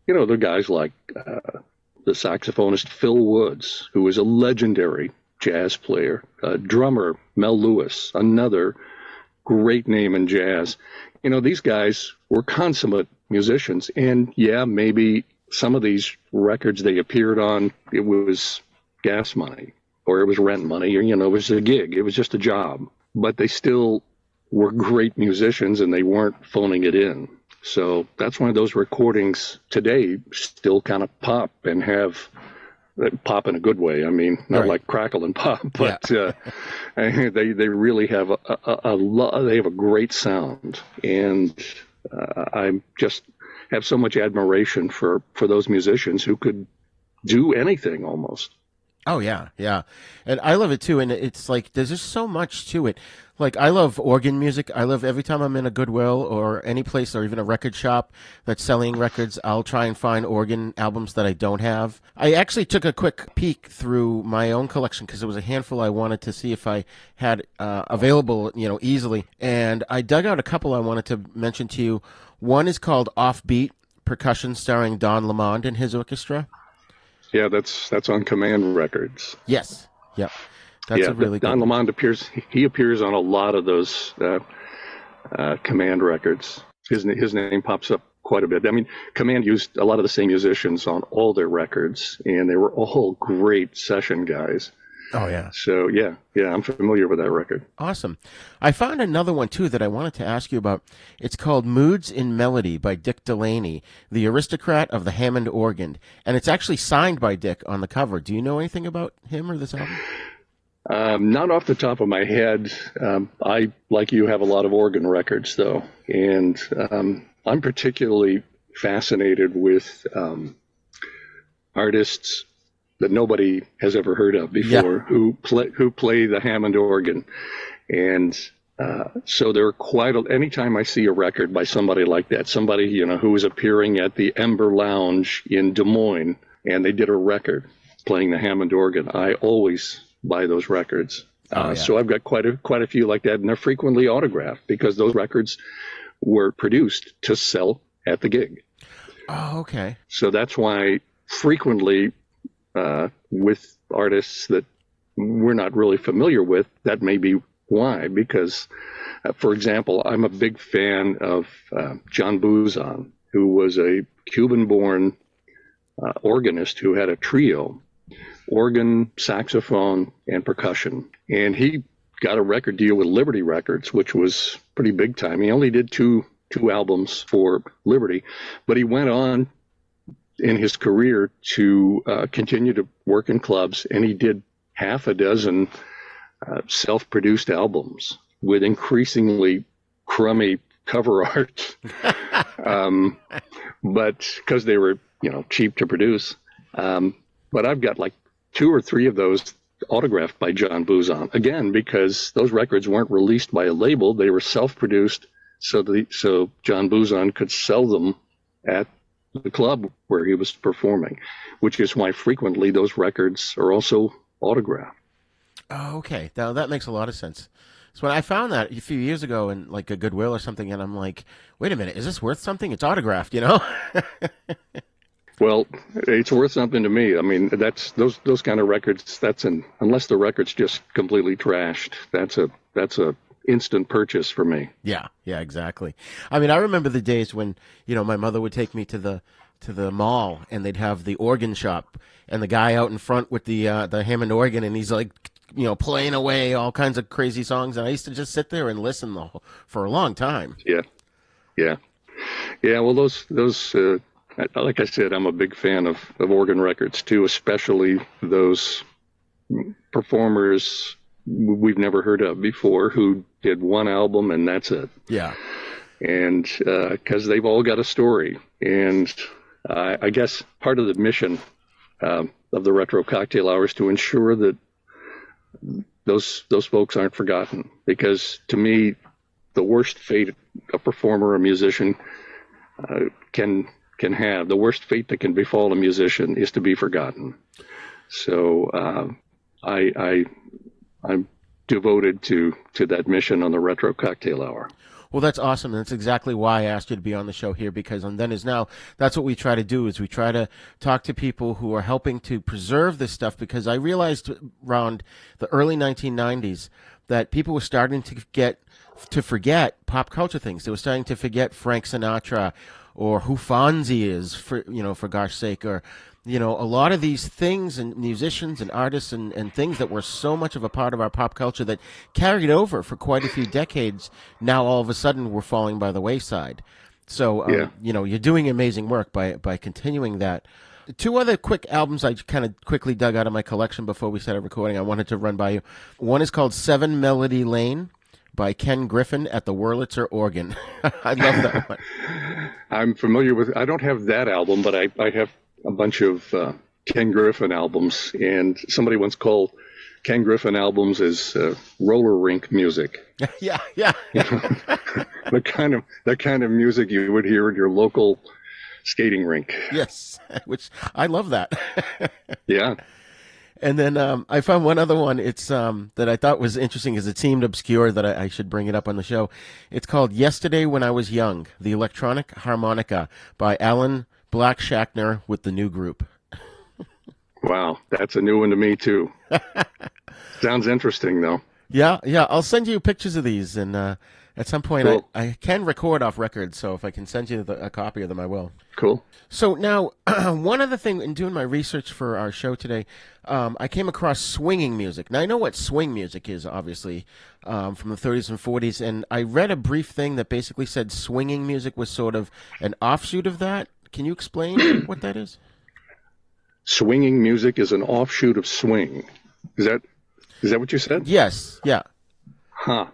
there are guys like the saxophonist Phil Woods, who was a legendary jazz player, drummer Mel Lewis, another great name in jazz. These guys were consummate musicians. And yeah, maybe some of these records they appeared on, it was gas money or it was rent money or, it was a gig. It was just a job. But they still were great musicians and they weren't phoning it in. So that's why those recordings today still kind of pop and have pop in a good way. I mean, not right. Like crackle and pop, but they really have they have a great sound. And I'm just have so much admiration for those musicians who could do anything almost. Oh yeah, yeah, and I love it too. And it's like there's just so much to it. Like I love organ music. I love every time I'm in a Goodwill or any place or even a record shop that's selling records, I'll try and find organ albums that I don't have. I actually took a quick peek through my own collection because there was a handful I wanted to see if I had available, easily. And I dug out a couple I wanted to mention to you. One is called Offbeat Percussion, starring Don Lamond and his orchestra. Yeah, that's on Command Records. Yes. Yep. That's a really Don good Lamond appears. He appears on a lot of those Command records. His name pops up quite a bit. I mean, Command used a lot of the same musicians on all their records, and they were all great session guys. Oh, yeah. So, yeah, I'm familiar with that record. Awesome. I found another one, too, that I wanted to ask you about. It's called Moods in Melody by Dick Delaney, the aristocrat of the Hammond organ. And it's actually signed by Dick on the cover. Do you know anything about him or this album? Not off the top of my head. I, like you, have a lot of organ records, though. And I'm particularly fascinated with artists that nobody has ever heard of before, who play the Hammond organ. And so there are anytime I see a record by somebody like that, somebody, who is appearing at the Ember Lounge in Des Moines, and they did a record playing the Hammond organ, I always buy those records. So I've got quite a few like that, and they're frequently autographed because those records were produced to sell at the gig. Oh, okay. So that's why frequently with artists that we're not really familiar with, that may be why. Because, for example, I'm a big fan of John Buzan, who was a Cuban-born organist who had a trio, organ, saxophone, and percussion. And he got a record deal with Liberty Records, which was pretty big time. He only did two albums for Liberty, but he went on in his career to continue to work in clubs, and he did half a dozen self-produced albums with increasingly crummy cover art, but because they were cheap to produce. But I've got like 2 or 3 of those autographed by John Buzan, again because those records weren't released by a label; they were self-produced, so John Buzan could sell them at the club where he was performing, which is why frequently those records are also autographed. Oh, okay. Now that makes a lot of sense. So when I found that a few years ago in like a Goodwill or something, and I'm like, wait a minute, is this worth something? It's autographed, Well, it's worth something to me. I mean, that's those kind of records. Unless the record's just completely trashed, that's a instant purchase for me. Yeah, exactly. I mean, I remember the days when my mother would take me to the mall, and they'd have the organ shop, and the guy out in front with the Hammond organ, and he's like, playing away all kinds of crazy songs, and I used to just sit there and listen for a long time. Yeah. Well, those like I said, I'm a big fan of organ records too, especially those performers we've never heard of before who did one album and that's it. Yeah. And because they've all got a story. And I guess part of the mission of the Retro Cocktail Hour is to ensure that those folks aren't forgotten. Because to me, the worst fate a performer or musician can have, the worst fate that can befall a musician is to be forgotten. So I'm devoted to that mission on the Retro Cocktail Hour. Well, that's awesome. And that's exactly why I asked you to be on the show here, because on Then Is Now, that's what we try to do, is we try to talk to people who are helping to preserve this stuff, because I realized around the early 1990s that people were starting to forget pop culture things. They were starting to forget Frank Sinatra or who Fonzie is, for gosh sake, or a lot of these things and musicians and artists and things that were so much of a part of our pop culture that carried over for quite a few decades, now all of a sudden we're falling by the wayside. So, you're doing amazing work by continuing that. 2 other quick albums I kind of quickly dug out of my collection before we started recording I wanted to run by you. One is called 7 Melody Lane by Ken Griffin at the Wurlitzer organ. I love that one. I'm familiar with, I don't have that album, but I have a bunch of Ken Griffin albums, and somebody once called Ken Griffin albums as roller rink music. Yeah. The kind of music you would hear in your local skating rink. Yes, which I love that. Yeah. And then I found one other one. It's that I thought was interesting, because it seemed obscure that I should bring it up on the show. It's called "Yesterday When I Was Young," the electronic harmonica by Alan Black-Shackner with the New Group. Wow, that's a new one to me too. Sounds interesting though. Yeah. I'll send you pictures of these, and At some point, Cool. I can record off records, so if I can send you a copy of them, I will. Cool. So now, one other thing, in doing my research for our show today, I came across swinging music. Now, I know what swing music is, obviously, from the 30s and 40s, and I read a brief thing that basically said swinging music was sort of an offshoot of that. Can you explain what that is? Swinging music is an offshoot of swing. Is that what you said? Yes. Yeah. Huh.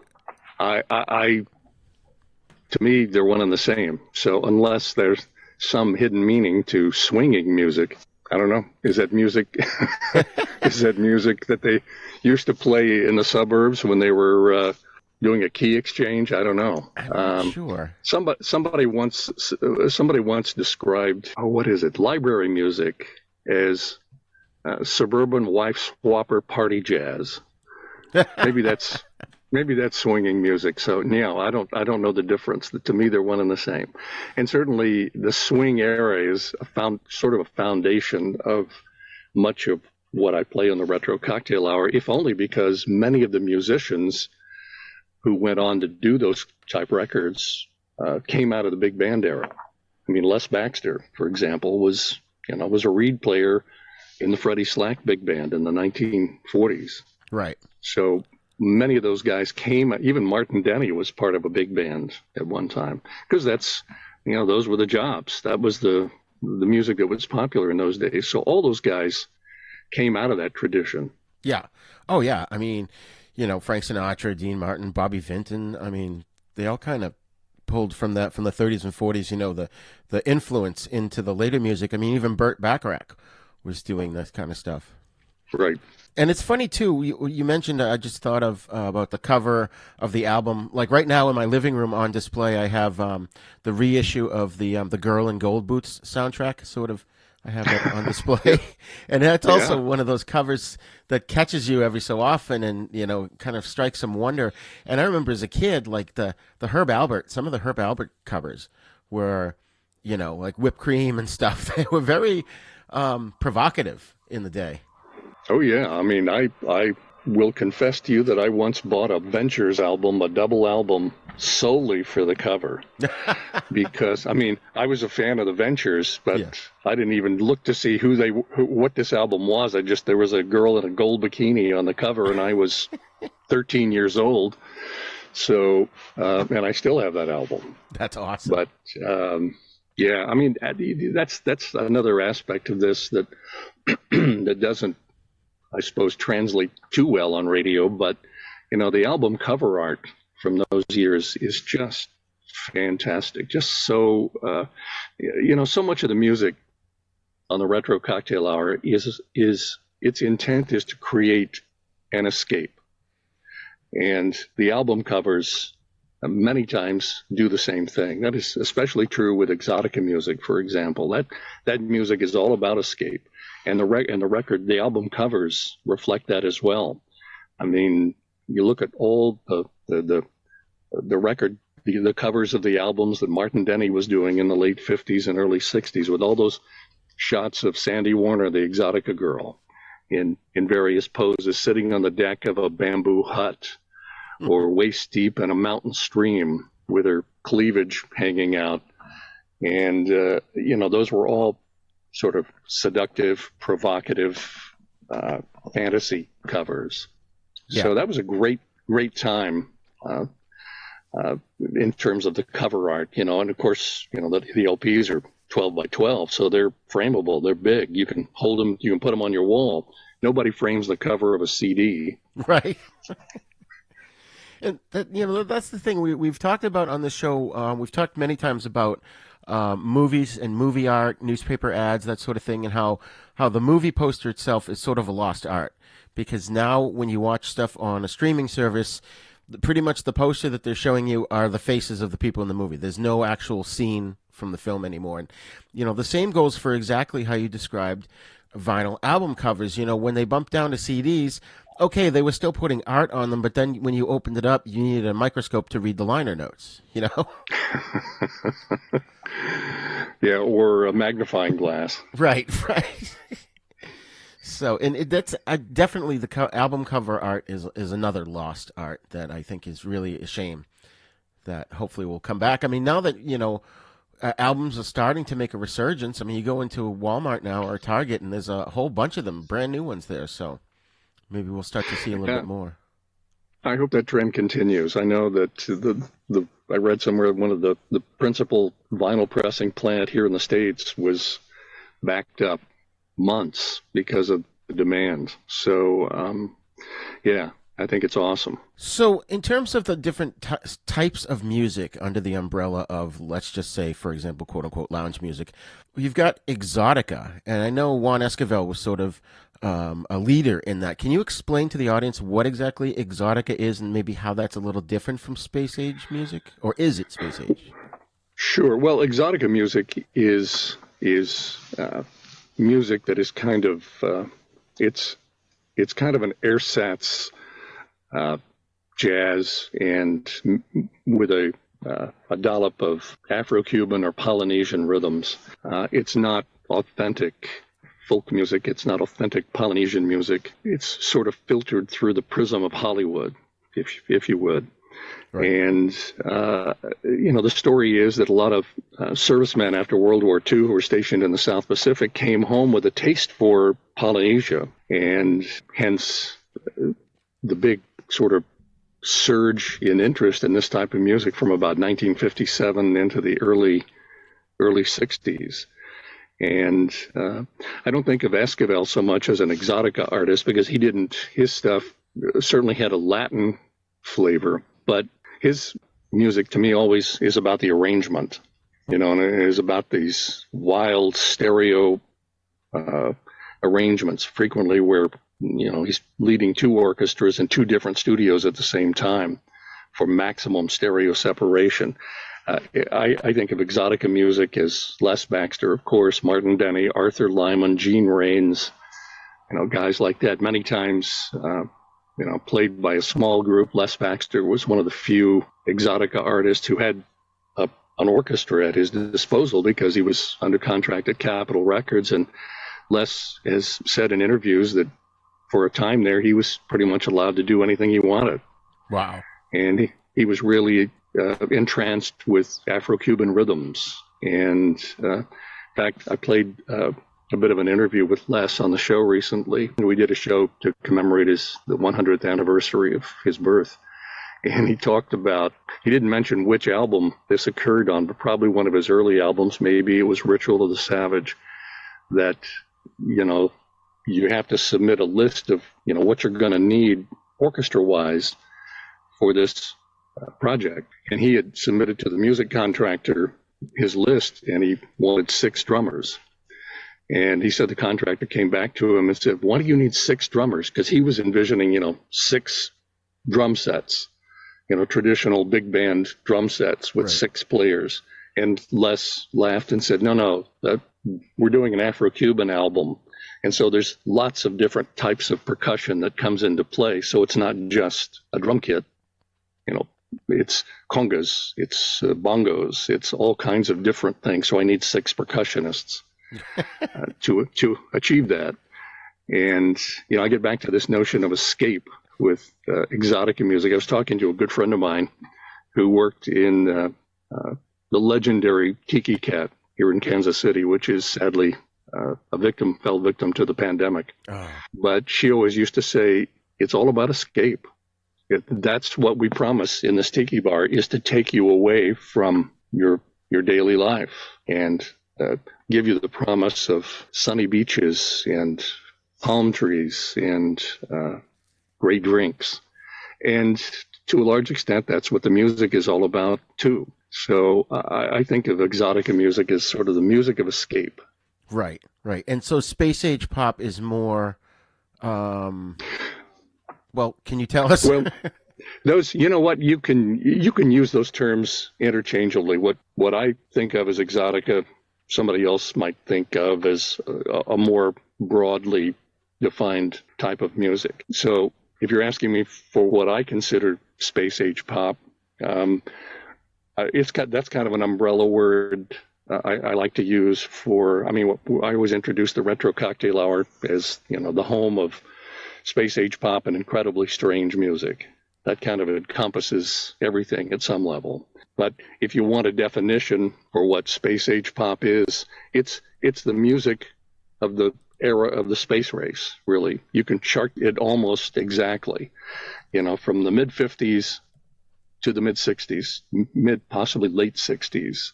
To me, they're one and the same. So unless there's some hidden meaning to swinging music, I don't know. Is that music? Is that music that they used to play in the suburbs when they were doing a key exchange? I don't know. I'm not sure. Somebody once described library music as suburban wife swapper party jazz. Maybe that's swinging music. So yeah, I don't know the difference. To me, they're one and the same. And certainly the swing era is sort of a foundation of much of what I play on the Retro Cocktail Hour, if only because many of the musicians who went on to do those type records came out of the big band era. I mean, Les Baxter, for example, was a reed player in the Freddie Slack big band in the 1940s. Right. So many of those guys came, even Martin Denny was part of a big band at one time, because those were the jobs. That was the music that was popular in those days. So all those guys came out of that tradition. Yeah. Oh, yeah. I mean, Frank Sinatra, Dean Martin, Bobby Vinton. I mean, they all kind of pulled from the 30s and 40s, the influence into the later music. I mean, even Burt Bacharach was doing this kind of stuff. Right. And it's funny, too, you mentioned, I just thought of about the cover of the album. Like right now in my living room on display, I have the reissue of the Girl in Gold Boots soundtrack, sort of. I have that on display. And that's also one of those covers that catches you every so often and, kind of strikes some wonder. And I remember as a kid, like the Herb Albert, some of the Herb Albert covers were, like whipped cream and stuff. They were very provocative in the day. Oh, yeah. I mean, I will confess to you that I once bought a Ventures album, a double album, solely for the cover. Because, I mean, I was a fan of the Ventures, but I didn't even look to see what this album was. There was a girl in a gold bikini on the cover, and I was 13 years old. So, and I still have that album. That's awesome. But, yeah, I mean, that's another aspect of this that that doesn't, I suppose, translate too well on radio, but the album cover art from those years is just fantastic. Just so so much of the music on the Retro Cocktail Hour is its intent is to create an escape, and the album covers many times do the same thing. That is especially true with Exotica music, for example. That music is all about escape. And the album covers reflect that as well. I mean, you look at all the record, the covers of the albums that Martin Denny was doing in the late 50s and early 60s, with all those shots of Sandy Warner, the Exotica girl, in various poses, sitting on the deck of a bamboo hut, or waist deep in a mountain stream with her cleavage hanging out. And those were all sort of seductive, provocative fantasy covers. Yeah. So that was a great time in terms of the cover art, and of course, the LPs are 12 by 12, so they're frameable, they're big. You can hold them, you can put them on your wall. Nobody frames the cover of a CD. Right. And that's the thing we've talked about on the show. We've talked many times about movies and movie art, newspaper ads, that sort of thing, and how the movie poster itself is sort of a lost art. Because now when you watch stuff on a streaming service, pretty much the poster that they're showing you are the faces of the people in the movie. There's no actual scene from the film anymore. And, the same goes for exactly how you described vinyl album covers. When they bumped down to CDs, okay, they were still putting art on them, but then when you opened it up, you needed a microscope to read the liner notes, Yeah, or a magnifying glass. Right. So, and that's definitely the album cover art is another lost art that I think is really a shame that hopefully will come back. I mean, now that, albums are starting to make a resurgence. I mean, you go into Walmart now or Target, and there's a whole bunch of them, brand new ones there. So maybe we'll start to see a little bit more. I hope that trend continues. I know that I read somewhere one of the principal vinyl pressing plant here in the States was backed up months because of the demand. So, I think it's awesome. So in terms of the different types of music under the umbrella of, let's just say, for example, quote unquote, lounge music, you've got Exotica. And I know Juan Esquivel was sort of a leader in that. Can you explain to the audience what exactly Exotica is and maybe how that's a little different from space age music? Or is it space age? Sure. Well, Exotica music is music that is kind of, it's kind of an ersatz jazz and with a dollop of Afro-Cuban or Polynesian rhythms. It's not authentic folk music. It's not authentic Polynesian music. It's sort of filtered through the prism of Hollywood, if you would. Right. And, the story is that a lot of servicemen after World War II who were stationed in the South Pacific came home with a taste for Polynesia, and hence the big sort of surge in interest in this type of music from about 1957 into the early 60s. And I don't think of Esquivel so much as an Exotica artist because his stuff certainly had a Latin flavor, but his music to me always is about the arrangement, and it is about these wild stereo arrangements frequently where, he's leading two orchestras in two different studios at the same time for maximum stereo separation. I think of Exotica music as Les Baxter, of course, Martin Denny, Arthur Lyman, Gene Raines, guys like that. Many times, played by a small group. Les Baxter was one of the few Exotica artists who had an orchestra at his disposal because he was under contract at Capitol Records. And Les has said in interviews that for a time there, he was pretty much allowed to do anything he wanted. Wow. And he was really entranced with Afro-Cuban rhythms. And in fact, I played a bit of an interview with Les on the show recently. We did a show to commemorate the 100th anniversary of his birth. And he didn't mention which album this occurred on, but probably one of his early albums, maybe it was Ritual of the Savage, that, you have to submit a list of, what you're going to need orchestra-wise for this project. And he had submitted to the music contractor his list, and he wanted 6 drummers. And he said the contractor came back to him and said, why do you need 6 drummers? Because he was envisioning, 6 drum sets, traditional big band drum sets with 6 players. And Les laughed and said, no, we're doing an Afro-Cuban album. And so there's lots of different types of percussion that comes into play. So it's not just a drum kit, it's congas, it's bongos, it's all kinds of different things. So I need 6 percussionists to achieve that. And, I get back to this notion of escape with Exotica music. I was talking to a good friend of mine who worked in the legendary Tiki Cat here in Kansas City, which is sadly fell victim to the pandemic. Oh. But she always used to say, it's all about escape. That's what we promise in this tiki bar, is to take you away from your daily life and give you the promise of sunny beaches and palm trees and great drinks. And to a large extent, that's what the music is all about, too. So I think of Exotica music as sort of the music of escape. Right. And so space age pop is more, well, can you tell us? Well, those, you can use those terms interchangeably. What I think of as Exotica, somebody else might think of as a more broadly defined type of music. So if you're asking me for what I consider space age pop, that's kind of an umbrella word I like to use for, I always introduce the Retro Cocktail Hour as, the home of space age pop and incredibly strange music. that kind of encompasses everything at some level. But if you want a definition for what space age pop is, it's the music of the era of the space race, really. You can chart it almost exactly, from the mid-50s to the mid-60s, possibly late 60s,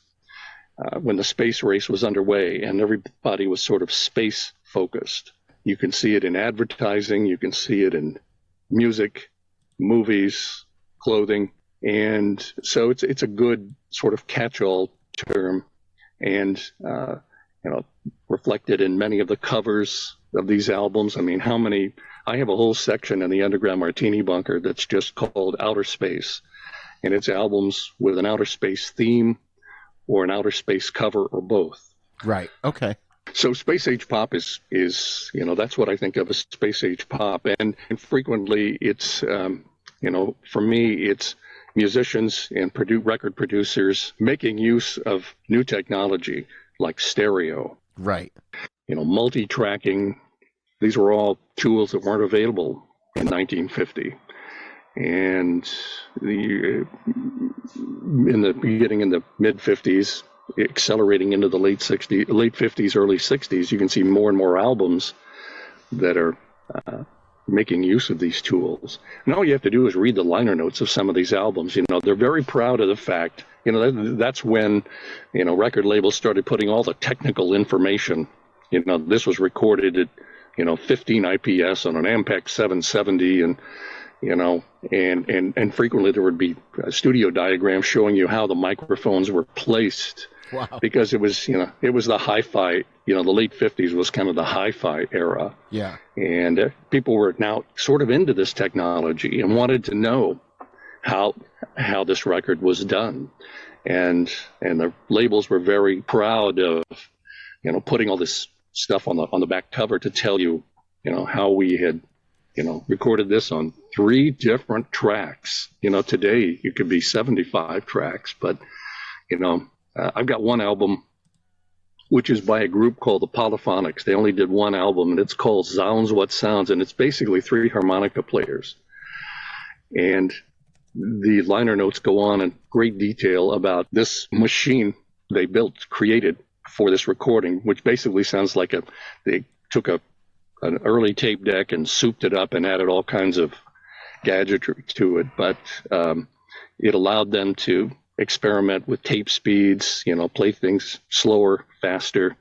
when the space race was underway and everybody was sort of space-focused. You can see it in advertising, you can see it in music, movies, clothing, and so it's a good sort of catch-all term, and reflected in many of the covers of these albums. I mean, I have a whole section in the Underground Martini Bunker that's just called Outer Space, and it's albums with an outer space theme or an outer space cover or both. Right. Okay. So space age pop is that's what I think of as space age pop, and frequently it's for me it's musicians and record producers making use of new technology like stereo, right? Multi-tracking. These were all tools that weren't available in 1950, and in the beginning in the mid 50s, accelerating into the late 50s, early 60s, you can see more and more albums that are making use of these tools. And all you have to do is read the liner notes of some of these albums. They're very proud of the fact, that's when, record labels started putting all the technical information. This was recorded at, 15 IPS on an Ampex 770, and frequently there would be studio diagrams showing you how the microphones were placed. Wow. Because it was the hi-fi, the late 50s was kind of the hi-fi era. Yeah. And people were now sort of into this technology and wanted to know how this record was done. And the labels were very proud of, putting all this stuff on the back cover to tell you, how we had, recorded this on 3 different tracks. Today it could be 75 tracks, but, I've got one album, which is by a group called the Polyphonics. They only did one album, and it's called Sounds What Sounds, and it's basically 3 harmonica players. And the liner notes go on in great detail about this machine they created for this recording, which basically sounds like they took an early tape deck and souped it up and added all kinds of gadgetry to it. But it allowed them to experiment with tape speeds, play things slower, faster,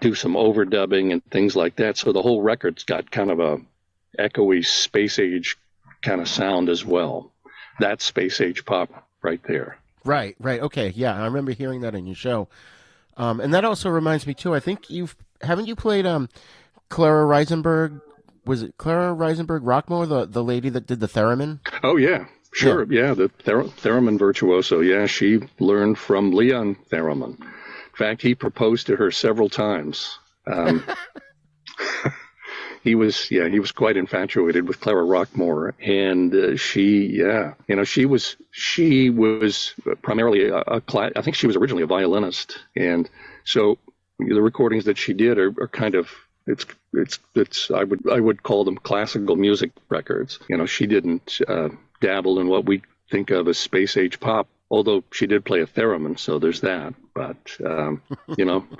do some overdubbing and things like that. So the whole record's got kind of a echoey space age kind of sound as well. That's space age pop right there. Right. Okay. Yeah, I remember hearing that in your show. And that also reminds me too, I think haven't you played Clara Reisenberg? Was it Clara Reisenberg Rockmore, the lady that did the theremin? Oh yeah. Sure, yeah, the theremin virtuoso. Yeah, she learned from Leon Theremin. In fact, he proposed to her several times. He was quite infatuated with Clara Rockmore, and she was primarily I think she was originally a violinist, and so the recordings that she did are kind of I would call them classical music records. She didn't dabble in what we think of as space age pop, although she did play a theremin, so there's that. But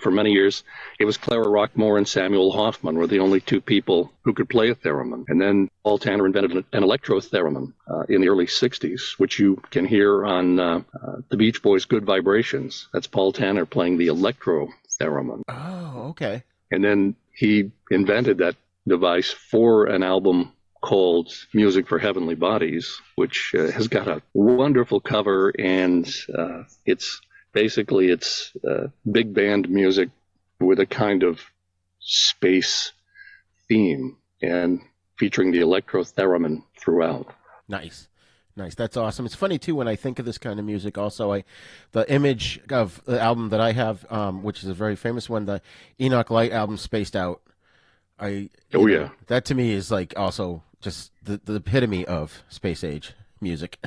for many years it was Clara Rockmore and Samuel Hoffman were the only 2 people who could play a theremin. And then Paul Tanner invented an electro theremin in the early 60s, which you can hear on the Beach Boys' Good Vibrations. That's Paul Tanner playing the electro theremin. Oh, okay. And then he invented that device for an album called Music for Heavenly Bodies, which has got a wonderful cover, and it's big band music with a kind of space theme and featuring the electro theremin throughout. Nice. That's awesome. It's funny too when I think of this kind of music. Also, the image of the album that I have, which is a very famous one, the Enoch Light album, Spaced Out. That to me is like also just the epitome of space age music.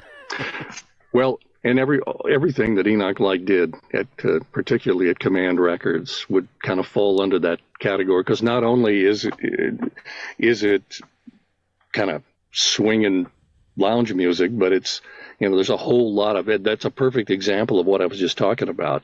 Well, and everything that Enoch Light did, particularly at Command Records, would kind of fall under that category, because not only is it kind of swinging lounge music, but it's, there's a whole lot of it. That's a perfect example of what I was just talking about.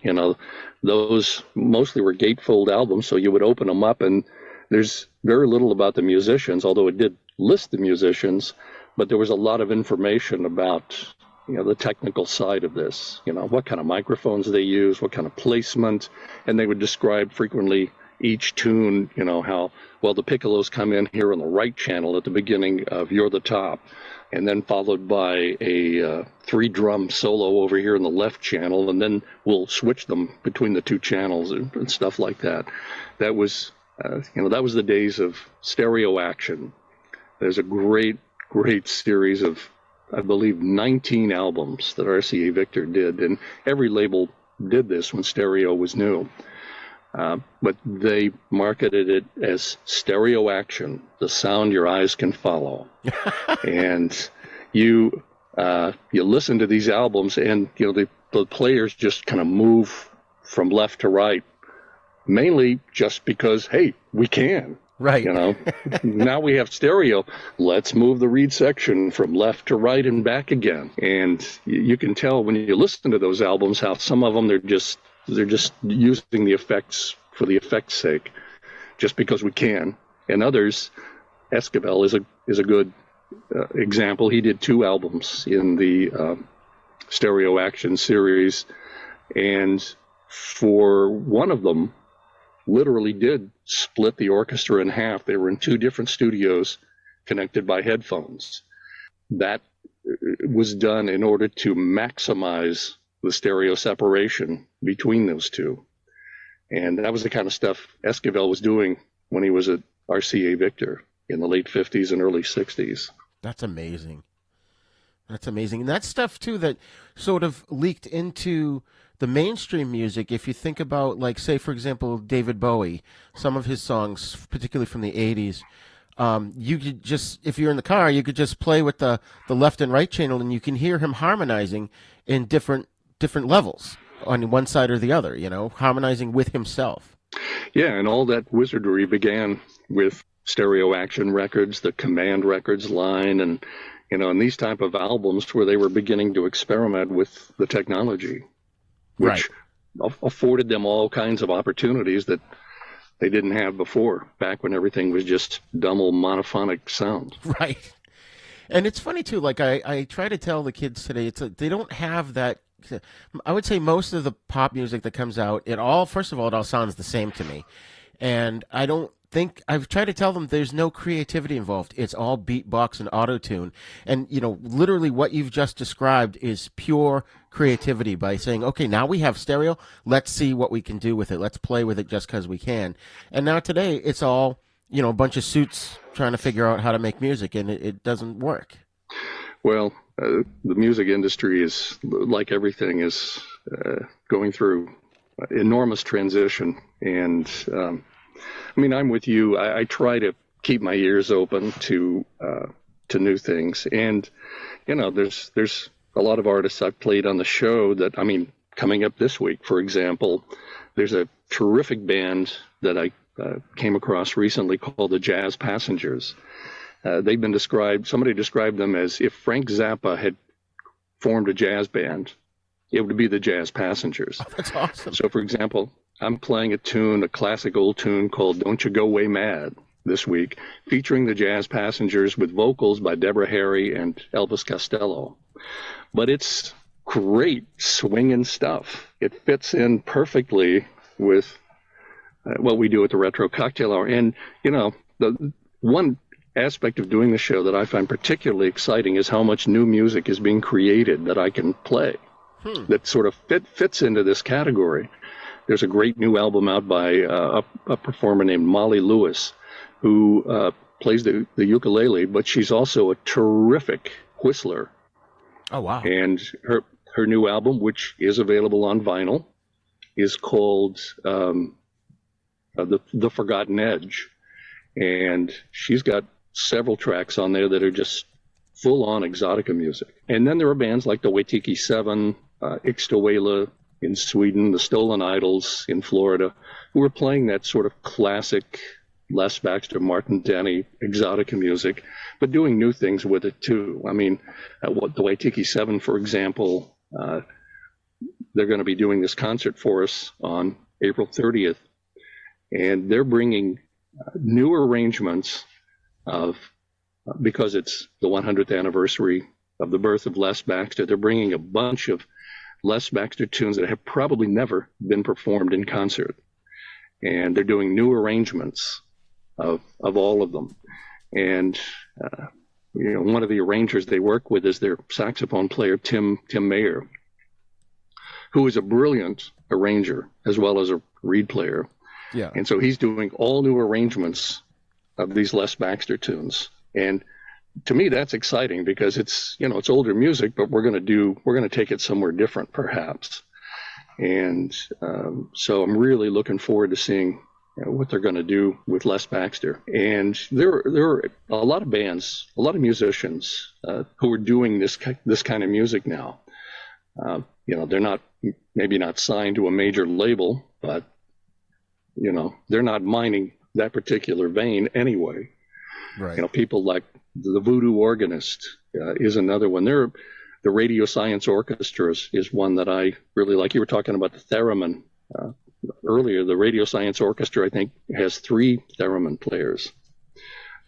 Those mostly were gatefold albums, so you would open them up, and there's very little about the musicians, although it did list the musicians, but there was a lot of information about, the technical side of this, what kind of microphones they use, what kind of placement, and they would describe frequently each tune, how, well, the piccolos come in here on the right channel at the beginning of You're the Top, and then followed by a 3-drum solo over here in the left channel, and then we'll switch them between the two channels and stuff like that. That was, that was the days of stereo action. There's a great series of, I believe, 19 albums that RCA Victor did, and every label did this when stereo was new. But they marketed it as stereo action, the sound your eyes can follow. And you listen to these albums, and the players just kind of move from left to right, mainly just because, hey, we can. Right. Now we have stereo. Let's move the reed section from left to right and back again. And you can tell when you listen to those albums how some of them they're just using the effects for the effect's sake, just because we can. And others, Esquivel is a good example. He did 2 albums in the stereo action series, and for one of them, literally did split the orchestra in half. They were in 2 different studios connected by headphones. That was done in order to maximize the stereo separation between those two. And that was the kind of stuff Esquivel was doing when he was at RCA Victor in the late 50s and early 60s. That's amazing. That's amazing. And that's stuff, too, that sort of leaked into the mainstream music. If you think about, like, say, for example, David Bowie, some of his songs, particularly from the 80s, you could just, if you're in the car, you could just play with the left and right channel, and you can hear him harmonizing in different levels on one side or the other, harmonizing with himself. Yeah, and all that wizardry began with stereo action records, the Command Records line, and and these type of albums where they were beginning to experiment with the technology, which afforded them all kinds of opportunities that they didn't have before, back when everything was just dumb old monophonic sound. Right. And it's funny, too, like I try to tell the kids today, they don't have that. I would say most of the pop music that comes out, first of all, it all sounds the same to me. And I've tried to tell them there's no creativity involved. It's all beatbox and auto-tune. And, literally what you've just described is pure creativity by saying, okay, now we have stereo. Let's see what we can do with it. Let's play with it just because we can. And now today it's all, a bunch of suits trying to figure out how to make music, and it doesn't work. Well, the music industry is, like everything, is going through enormous transition. And, I'm with you. I try to keep my ears open to new things. And, there's a lot of artists I've played on the show that, coming up this week, for example, there's a terrific band that I came across recently called the Jazz Passengers. They've been somebody described them as if Frank Zappa had formed a jazz band, it would be the Jazz Passengers. Oh, that's awesome. So, for example, I'm playing a classic old tune called Don't You Go Way Mad this week, featuring the Jazz Passengers with vocals by Deborah Harry and Elvis Costello. But it's great swinging stuff. It fits in perfectly with what we do at the Retro Cocktail Hour. And, the one aspect of doing the show that I find particularly exciting is how much new music is being created that I can play that sort of fits into this category. There's a great new album out by a performer named Molly Lewis, who plays the ukulele, but she's also a terrific whistler. Oh, wow. And her new album, which is available on vinyl, is called The Forgotten Edge. And she's got several tracks on there that are just full-on Exotica music. And then there are bands like the Waitiki 7, Ixtawela in Sweden, the Stolen Idols in Florida, who are playing that sort of classic, Les Baxter, Martin Denny, Exotica music, but doing new things with it too. I mean, the Waitiki 7, for example, they're going to be doing this concert for us on April 30th, and they're bringing new arrangements of, because it's the 100th anniversary of the birth of Les Baxter, they're bringing a bunch of Les Baxter tunes that have probably never been performed in concert. And they're doing new arrangements of all of them. And, one of the arrangers they work with is their saxophone player, Tim Mayer, who is a brilliant arranger as well as a reed player. Yeah. And so he's doing all new arrangements of these Les Baxter tunes. And to me, that's exciting because it's older music, but we're going to take it somewhere different, perhaps. And so I'm really looking forward to seeing what they're going to do with Les Baxter. And there are a lot of bands, a lot of musicians who are doing this kind of music now. They're maybe not signed to a major label, but they're not mining that particular vein anyway. Right. People like the Voodoo Organist is another one. The Radio Science Orchestra is one that I really like. You were talking about the theremin earlier. The Radio Science Orchestra, I think, has 3 theremin players.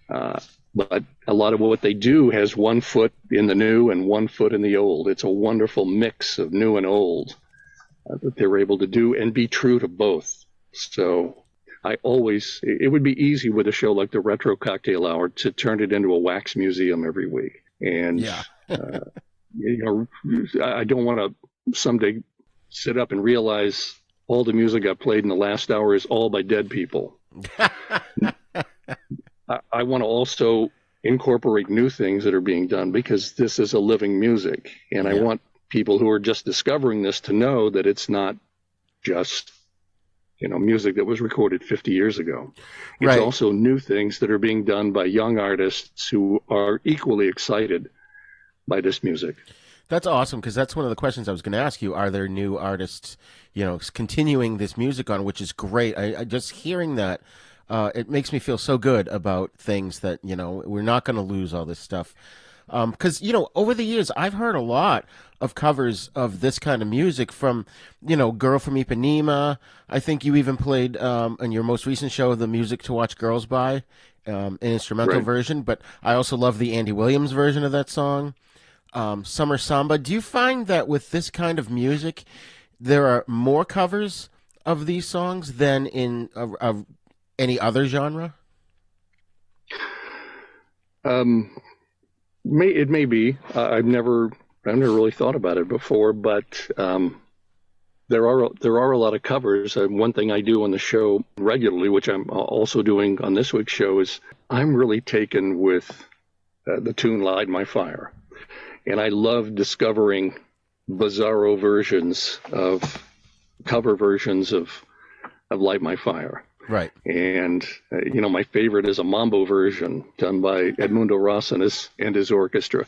But a lot of what they do has 1 foot in the new and 1 foot in the old. It's a wonderful mix of new and old that they're able to do and be true to both. So it would be easy with a show like the Retro Cocktail Hour to turn it into a wax museum every week. And, yeah. I don't want to someday sit up and realize all the music I played in the last hour is all by dead people. I want to also incorporate new things that are being done because this is a living music. And I want people who are just discovering this to know that it's not just music that was recorded 50 years ago. It's also new things that are being done by young artists who are equally excited by this music. That's awesome, because that's one of the questions I was going to ask you. Are there new artists, continuing this music on, which is great. I just hearing that, it makes me feel so good about things that, we're not going to lose all this stuff. Because, over the years, I've heard a lot of covers of this kind of music from, Girl from Ipanema. I think you even played in your most recent show the Music to Watch Girls By, an instrumental version. But I also love the Andy Williams version of that song, Summer Samba. Do you find that with this kind of music, there are more covers of these songs than in any other genre? It may be. I've never really thought about it before, but there are a lot of covers. One thing I do on the show regularly, which I'm also doing on this week's show, is I'm really taken with the tune "Light My Fire," and I love discovering bizarro versions of cover versions of "Light My Fire." Right. And, my favorite is a mambo version done by Edmundo Ross and his orchestra.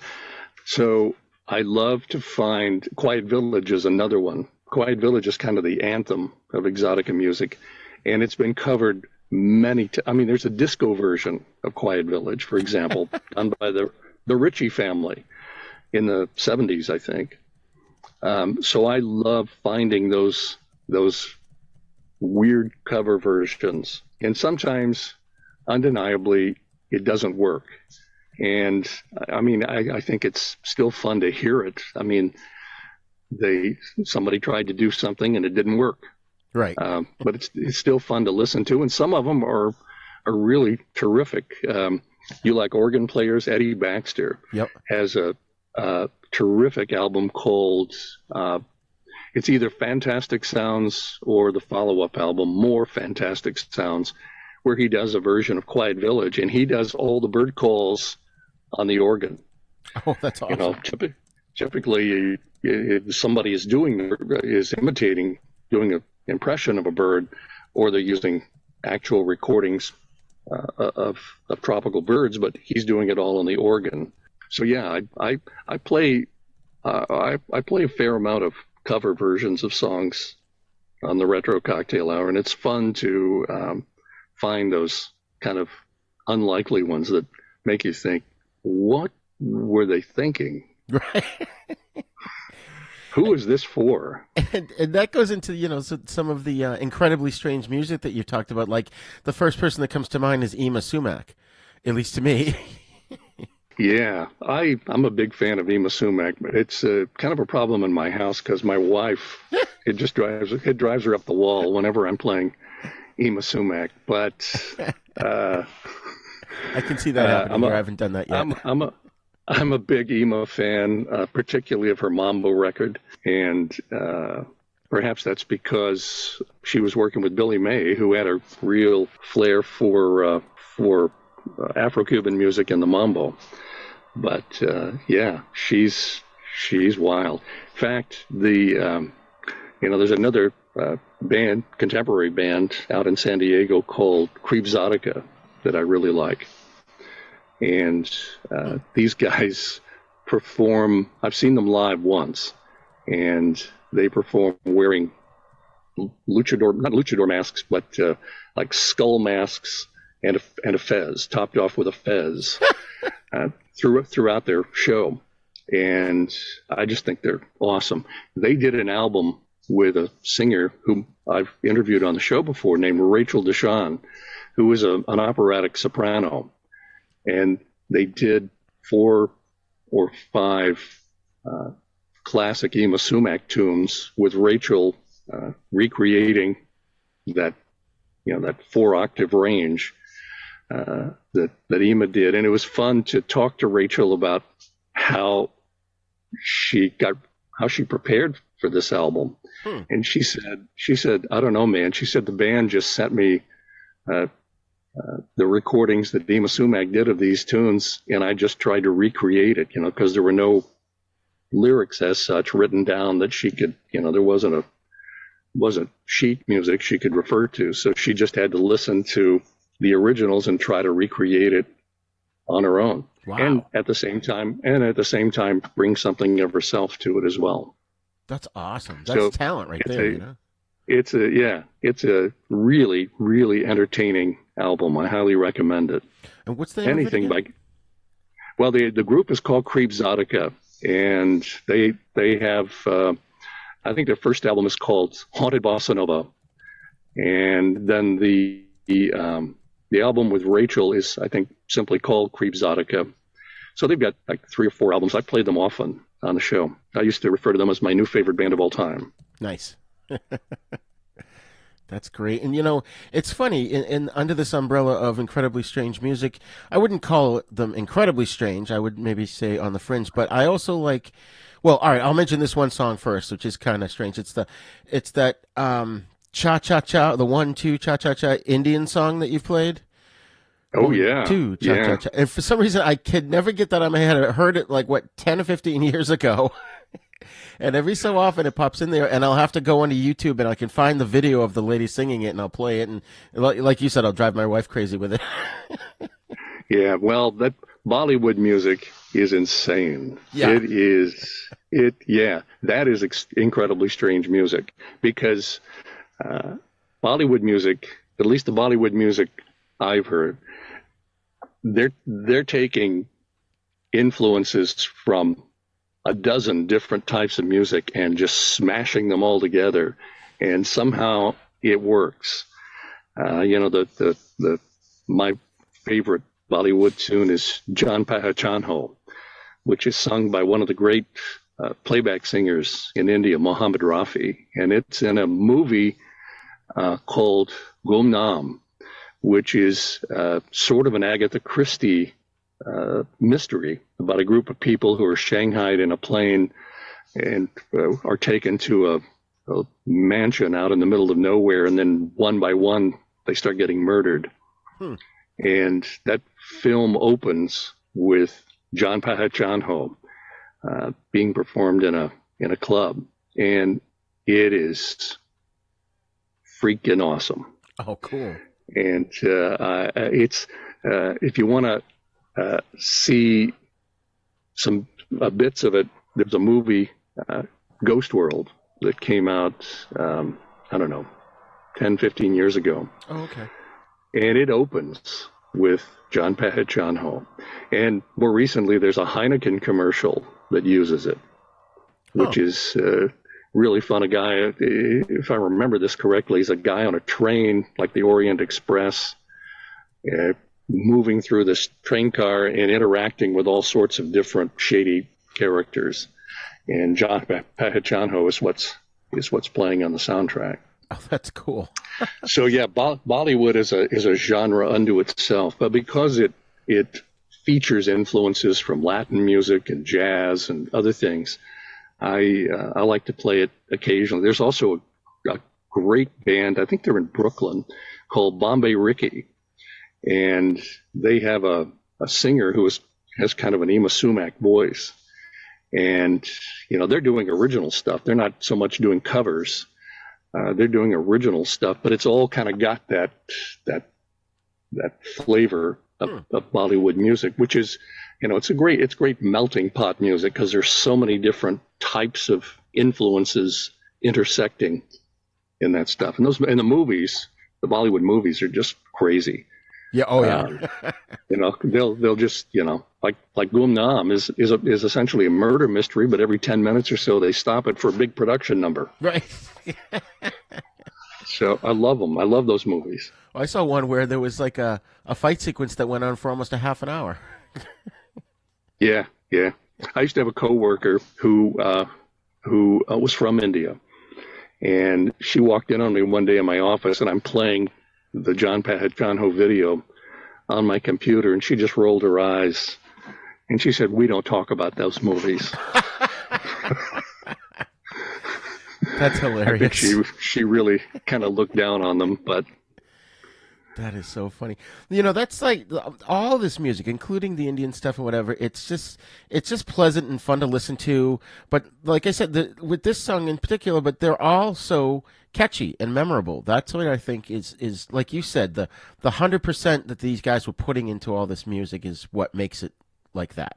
So I love to find Quiet Village is another one. Quiet Village is kind of the anthem of Exotica music. And it's been covered many times. There's a disco version of Quiet Village, for example, done by the Ritchie family in the 70s, I think. So I love finding those weird cover versions, and sometimes undeniably it doesn't work. And I think it's still fun to hear it. Somebody tried to do something and it didn't work, right? But it's still fun to listen to, and some of them are really terrific. You like organ players? Eddie Baxter has a terrific album called it's either Fantastic Sounds or the follow-up album, More Fantastic Sounds, where he does a version of Quiet Village, and he does all the bird calls on the organ. Oh, that's awesome. Typically, somebody is imitating, doing an impression of a bird, or they're using actual recordings of tropical birds, but he's doing it all on the organ. So yeah, I play a fair amount of cover versions of songs on the Retro Cocktail Hour, and it's fun to find those kind of unlikely ones that make you think, what were they thinking? Right. Who is this for? And that goes into, some of the incredibly strange music that you talked about. Like, the first person that comes to mind is Yma Sumac, at least to me. Yeah, I'm a big fan of Yma Sumac, but it's kind of a problem in my house because my wife, it drives her up the wall whenever I'm playing Yma Sumac. But I can see that happening here. I haven't done that yet. I'm a big Yma fan, particularly of her Mambo record, and perhaps that's because she was working with Billy May, who had a real flair for Afro-Cuban music and the Mambo. But yeah, she's wild. In fact, there's another contemporary band out in San Diego called Exotica that I really like. And these guys perform, I've seen them live once, and they perform wearing not luchador masks, but like skull masks and a fez, topped off with a fez throughout their show. And I just think they're awesome. They did an album with a singer whom I've interviewed on the show before named Rachel Deshawn, who is an operatic soprano. And they did 4 or 5 classic Yma Sumac tunes with Rachel recreating that 4-octave range that Yma did. And it was fun to talk to Rachel about how she prepared for this album. And she said, I don't know, man. She said the band just sent me the recordings that Yma Sumac did of these tunes, and I just tried to recreate it, because there were no lyrics as such written down that she could, there wasn't sheet music she could refer to. So she just had to listen to the originals and try to recreate it on her own. Wow. And at the same time bring something of herself to it as well. That's awesome. That's talent right there. It's a really, really entertaining album. I highly recommend it. And what's the name of it again? Well, the group is called Exotica, and they have I think their first album is called Haunted Bossa Nova, and then the album with Rachel is, I think, simply called Exotica. So they've got like 3 or 4 albums. I played them often on the show. I used to refer to them as my new favorite band of all time. Nice. That's great. And it's funny, in under this umbrella of incredibly strange music, I wouldn't call them incredibly strange. I would maybe say on the fringe, but I also like, well, all right, I'll mention this one song first, which is kind of strange. It's that cha-cha-cha, the 1-2 cha-cha-cha Indian song that you've played. Oh, yeah. 2 cha-cha-cha. And for some reason, I could never get that out of my head. I heard it 10 or 15 years ago. And every so often it pops in there, and I'll have to go onto YouTube, and I can find the video of the lady singing it, and I'll play it. And like you said, I'll drive my wife crazy with it. Yeah, well, that Bollywood music is insane. Yeah. That is incredibly strange music, because Bollywood music, at least the Bollywood music I've heard, they're taking influences from a dozen different types of music and just smashing them all together, and somehow it works. My favorite Bollywood tune is Jan Pahachan Ho, which is sung by one of the great playback singers in India, Mohammed Rafi, and it's in a movie called Gumnaam, which is sort of an Agatha Christie mystery about a group of people who are shanghaied in a plane and are taken to a mansion out in the middle of nowhere, and then one by one they start getting murdered. And that film opens with Jan Pahachan Ho being performed in a club, and it is freaking awesome. Oh, cool! And it's if you want to see some bits of it, there's a movie, Ghost World, that came out, I don't know, 10, 15 years ago. Oh, okay. And it opens with John Pahajanho. And more recently, there's a Heineken commercial that uses it, which is really fun. A guy, if I remember this correctly, is a guy on a train like the Orient Express, moving through this train car and interacting with all sorts of different shady characters. And John Pahajanho is what's playing on the soundtrack. Oh, that's cool. So yeah, Bollywood is a genre unto itself, but because it features influences from Latin music and jazz and other things, I like to play it occasionally. There's also a great band, I think they're in Brooklyn, called Bombay Ricky, and they have a singer who has kind of an Ima Sumac voice, and they're doing original stuff. They're not so much doing covers. They're doing original stuff, but it's all kind of got that flavor of Bollywood music, which is, it's great melting pot music because there's so many different types of influences intersecting in that stuff. And the movies, the Bollywood movies, are just crazy. Yeah. Oh yeah. They'll just, like Gumnaam is essentially a murder mystery, but every 10 minutes or so they stop it for a big production number. Right. So I love them. I love those movies. Well, I saw one where there was like a fight sequence that went on for almost a half an hour. Yeah. I used to have a coworker who was from India, and she walked in on me one day in my office, and I'm playing the John Pahajanho video on my computer, and she just rolled her eyes, and she said, "We don't talk about those movies." That's hilarious. I think she really kind of looked down on them, but that is so funny. That's like all this music, including the Indian stuff and whatever. It's just pleasant and fun to listen to. But like I said, with this song in particular, but they're all so catchy and memorable. That's what I think is like you said, the 100% that these guys were putting into all this music is what makes it like that.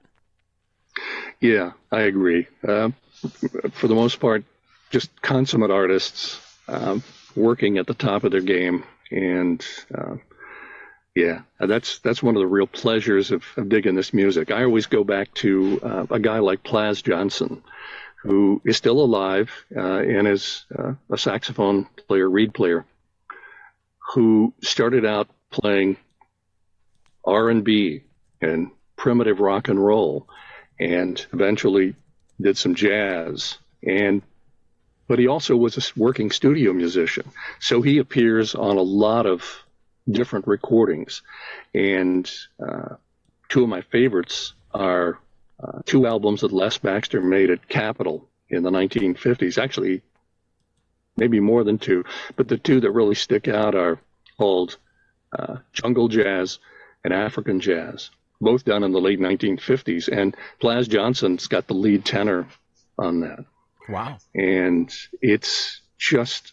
Yeah, I agree. For the most part, just consummate artists working at the top of their game. And that's one of the real pleasures of digging this music. I always go back to a guy like Plas Johnson, who is still alive and is a saxophone player, reed player, who started out playing R&B and primitive rock and roll, and eventually did some jazz. But he also was a working studio musician. So he appears on a lot of different recordings. And two of my favorites are two albums that Les Baxter made at Capitol in the 1950s. Actually, maybe more than two. But the two that really stick out are called Jungle Jazz and African Jazz, both done in the late 1950s. And Plas Johnson's got the lead tenor on that. Wow. And it's just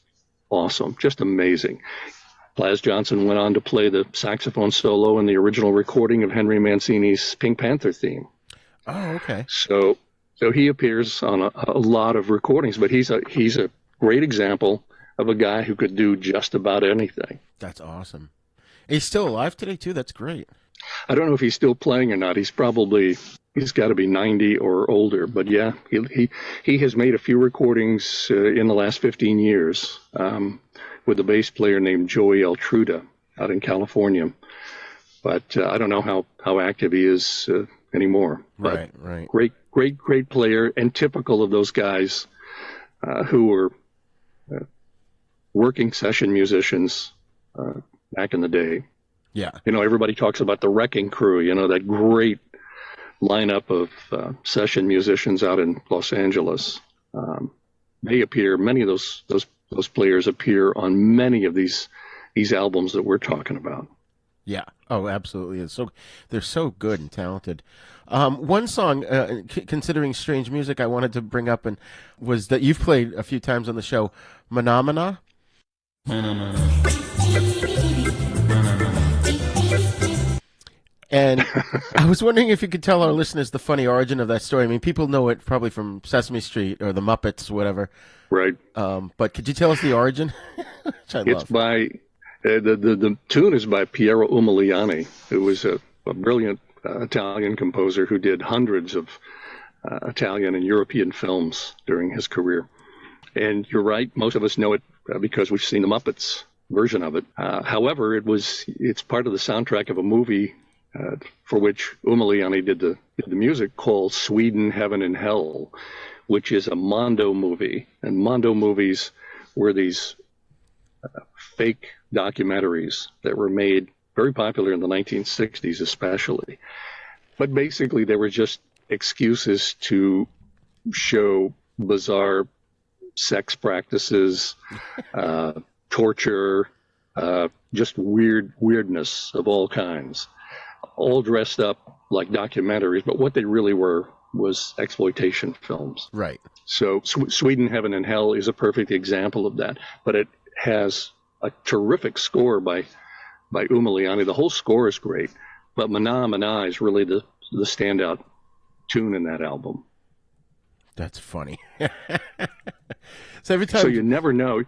awesome, just amazing. Plas Johnson went on to play the saxophone solo in the original recording of Henry Mancini's Pink Panther theme. Oh, okay. So he appears on a lot of recordings, but he's a great example of a guy who could do just about anything. That's awesome. He's still alive today, too? That's great. I don't know if he's still playing or not. He's got to be 90 or older. But yeah, he has made a few recordings in the last 15 years with a bass player named Joey Altruda out in California. But I don't know how active he is anymore. But right. Great player, and typical of those guys who were working session musicians back in the day. Yeah. Everybody talks about the Wrecking Crew, that great lineup of session musicians out in Los Angeles. They appear, many of those players appear on many of these albums that we're talking about. Yeah. Oh, absolutely. They're so good and talented. One song, considering strange music, I wanted to bring up was that you've played a few times on the show, Manamana. And I was wondering if you could tell our listeners the funny origin of that story. I mean, people know it probably from Sesame Street or the Muppets or whatever. Right. But could you tell us the origin? Which I love. The tune is by Piero Umiliani, who was a brilliant Italian composer who did hundreds of Italian and European films during his career. And you're right, most of us know it because we've seen the Muppets version of it. However, it's part of the soundtrack of a movie for which Umiliani did the music, called Sweden, Heaven and Hell, which is a Mondo movie. And Mondo movies were these fake documentaries that were made very popular in the 1960s especially. But basically they were just excuses to show bizarre sex practices, torture, just weirdness of all kinds, all dressed up like documentaries, but what they really were was exploitation films. Right. So Sweden, Heaven and Hell is a perfect example of that, but it has a terrific score by Umiliani. The whole score is great, but Mana Mana is really the standout tune in that album. That's funny. So every time, so you never know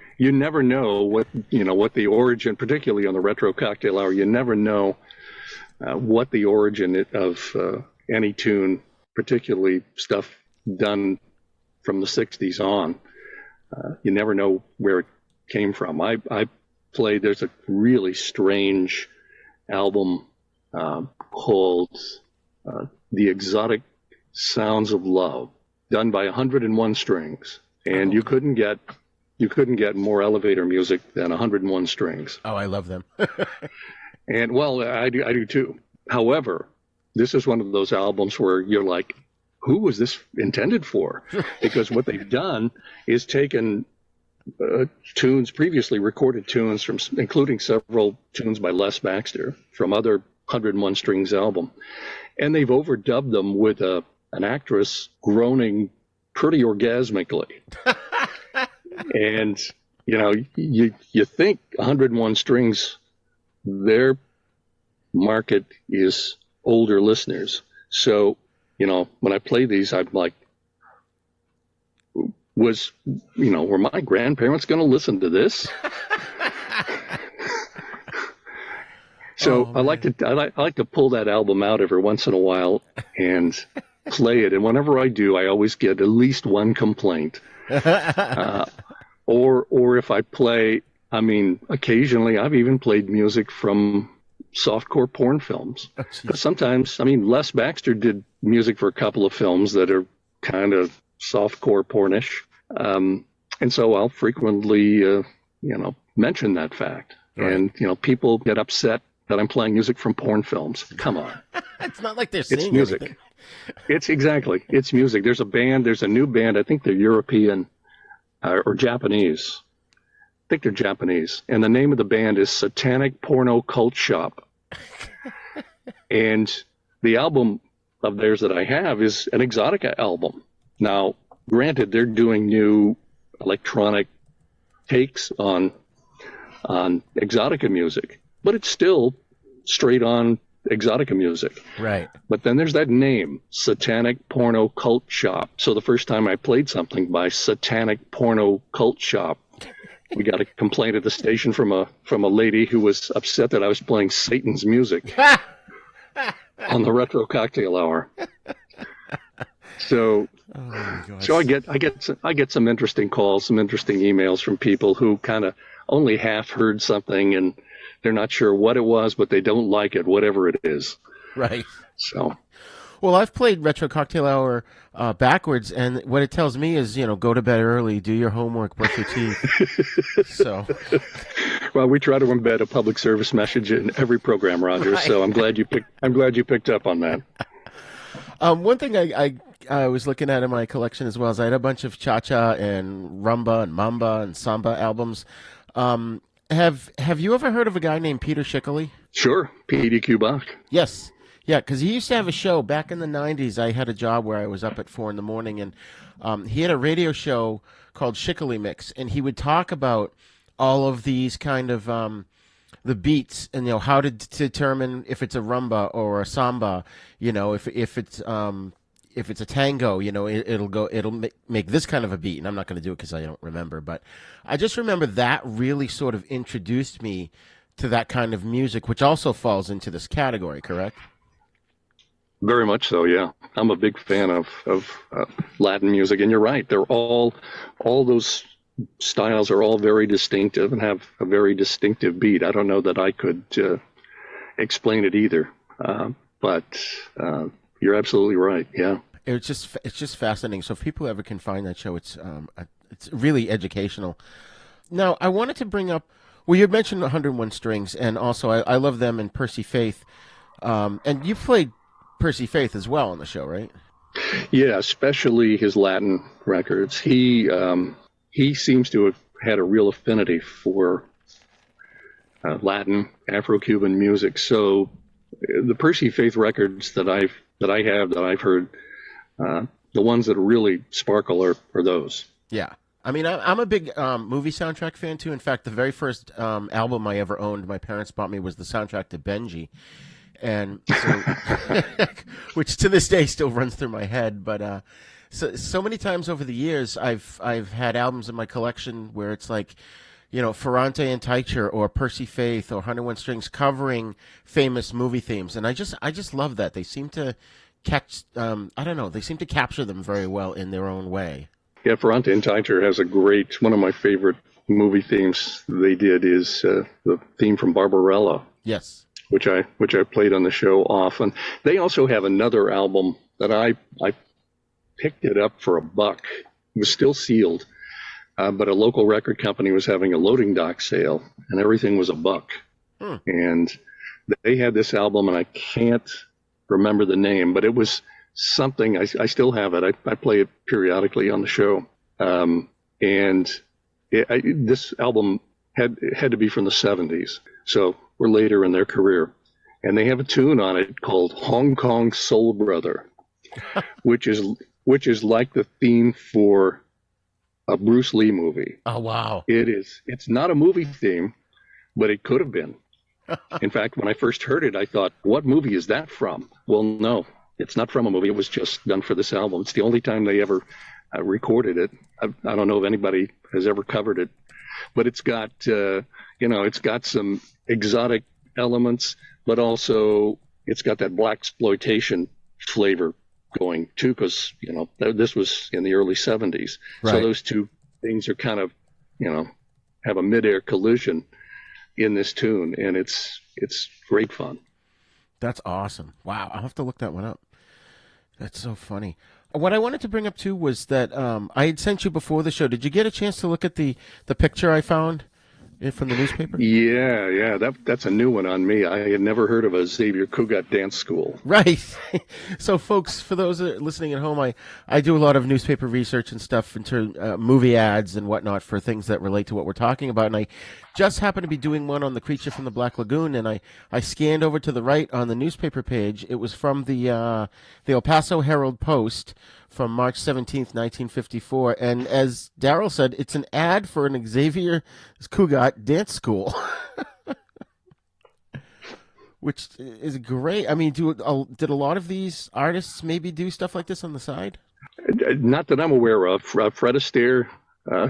what the origin, particularly on the Retro Cocktail Hour, you never know what the origin of any tune, particularly stuff done from the 60s on. You never know where it came from. I played, there's a really strange album called The Exotic Sounds of Love, done by 101 Strings, and you couldn't get more elevator music than 101 Strings. Oh, I love them. And well, I do too. However, this is one of those albums where you're like, who was this intended for? Because what they've done is taken tunes, previously recorded tunes, including several tunes by Les Baxter from other 101 Strings album, and they've overdubbed them with an actress groaning pretty orgasmically. And you think 101 Strings, their market is older listeners. So, when I play these, I'm like, were my grandparents going to listen to this? So I like to pull that album out every once in a while and play it. And whenever I do, I always get at least one complaint. Or if I play, occasionally I've even played music from softcore porn films. Because sometimes, Les Baxter did music for a couple of films that are kind of softcore pornish. And so I'll frequently, mention that fact. Right. And, people get upset that I'm playing music from porn films. Come on. It's not like they're singing. It's music. Anything. It's music. There's a new band. I think they're European or Japanese. I think they're Japanese. And the name of the band is Satanic Porno Cult Shop. And the album of theirs that I have is an Exotica album. Now, granted, they're doing new electronic takes on Exotica music, but it's still straight on Exotica music. Right. But then there's that name, Satanic Porno Cult Shop. So the first time I played something by Satanic Porno Cult Shop, we got a complaint at the station from a lady who was upset that I was playing Satan's music on the Retro Cocktail Hour. So I get some interesting calls, some interesting emails from people who kind of only half heard something and they're not sure what it was, but they don't like it, whatever it is. Right. So. Well, I've played Retro Cocktail Hour backwards, and what it tells me is, go to bed early, do your homework, brush your teeth. So. Well, we try to embed a public service message in every program, Roger. Right. So I'm glad you picked up on that. One thing I was looking at in my collection as well is I had a bunch of cha-cha and rumba and mamba and samba albums. Have you ever heard of a guy named Peter Schickele? Sure, P.D.Q. Bach. Yes. Yeah, because he used to have a show back in the 90s. I had a job where I was up at 4 a.m, and he had a radio show called Schickele Mix, and he would talk about all of these kind of the beats and how to determine if it's a rumba or a samba. If it's a tango, it'll make this kind of a beat, and I'm not going to do it because I don't remember. But I just remember that really sort of introduced me to that kind of music, which also falls into this category, correct? Very much so, yeah. I'm a big fan of Latin music, and you're right. They're all those styles are all very distinctive and have a very distinctive beat. I don't know that I could explain it either, but you're absolutely right. Yeah, it's just fascinating. So if people ever can find that show, it's really educational. Now I wanted to bring up. Well, you mentioned 101 Strings, and also I love them and Percy Faith, and you played Percy Faith as well on the show, right? Yeah, especially his Latin records. He seems to have had a real affinity for Latin, Afro-Cuban music. So the Percy Faith records that I've heard, the ones that really sparkle are those. Yeah. I mean, I'm a big movie soundtrack fan, too. In fact, the very first album I ever owned, my parents bought me, was the soundtrack to Benji. And so, which to this day still runs through my head. But so many times over the years, I've had albums in my collection where it's like, you know, Ferrante and Teicher or Percy Faith or 101 Strings covering famous movie themes. And I just love that. They seem to catch, I don't know, they seem to capture them very well in their own way. Yeah, Ferrante and Teicher has one of my favorite movie themes they did is the theme from Barbarella. Yes. Which I played on the show often. They also have another album that I picked it up for $1. It was still sealed, but a local record company was having a loading dock sale, and everything was $1. And they had this album, and I can't remember the name, but it was something. I still have it. I play it periodically on the show, and this album had to be from the 70s. So we're later in their career. And they have a tune on it called Hong Kong Soul Brother, which is like the theme for a Bruce Lee movie. Oh, wow. It is. It's not a movie theme, but it could have been. In fact, when I first heard it, I thought, what movie is that from? Well, no, it's not from a movie. It was just done for this album. It's the only time they ever recorded it. I don't know if anybody has ever covered it, but it's got, it's got some exotic elements, but also it's got that blaxploitation flavor going too, because this was in the early 70s. Right. So those two things are kind of have a midair collision in this tune, and it's great fun. That's awesome. Wow, I'll have to look that one up. That's so funny. What I wanted to bring up too was that I had sent you before the show. Did you get a chance to look at the picture I found from the newspaper? Yeah, that's a new one on me. I had never heard of a Xavier Cugat dance school. Right. So, folks, for those listening at home, I do a lot of newspaper research and stuff into movie ads and whatnot for things that relate to what we're talking about. And I just happened to be doing one on The Creature from the Black Lagoon, and I scanned over to the right on the newspaper page. It was from the El Paso Herald-Post from March 17th, 1954. And as Darrell said, it's an ad for an Xavier Cugat dance school, which is great. I mean, did a lot of these artists maybe do stuff like this on the side? Not that I'm aware of. Fred Astaire,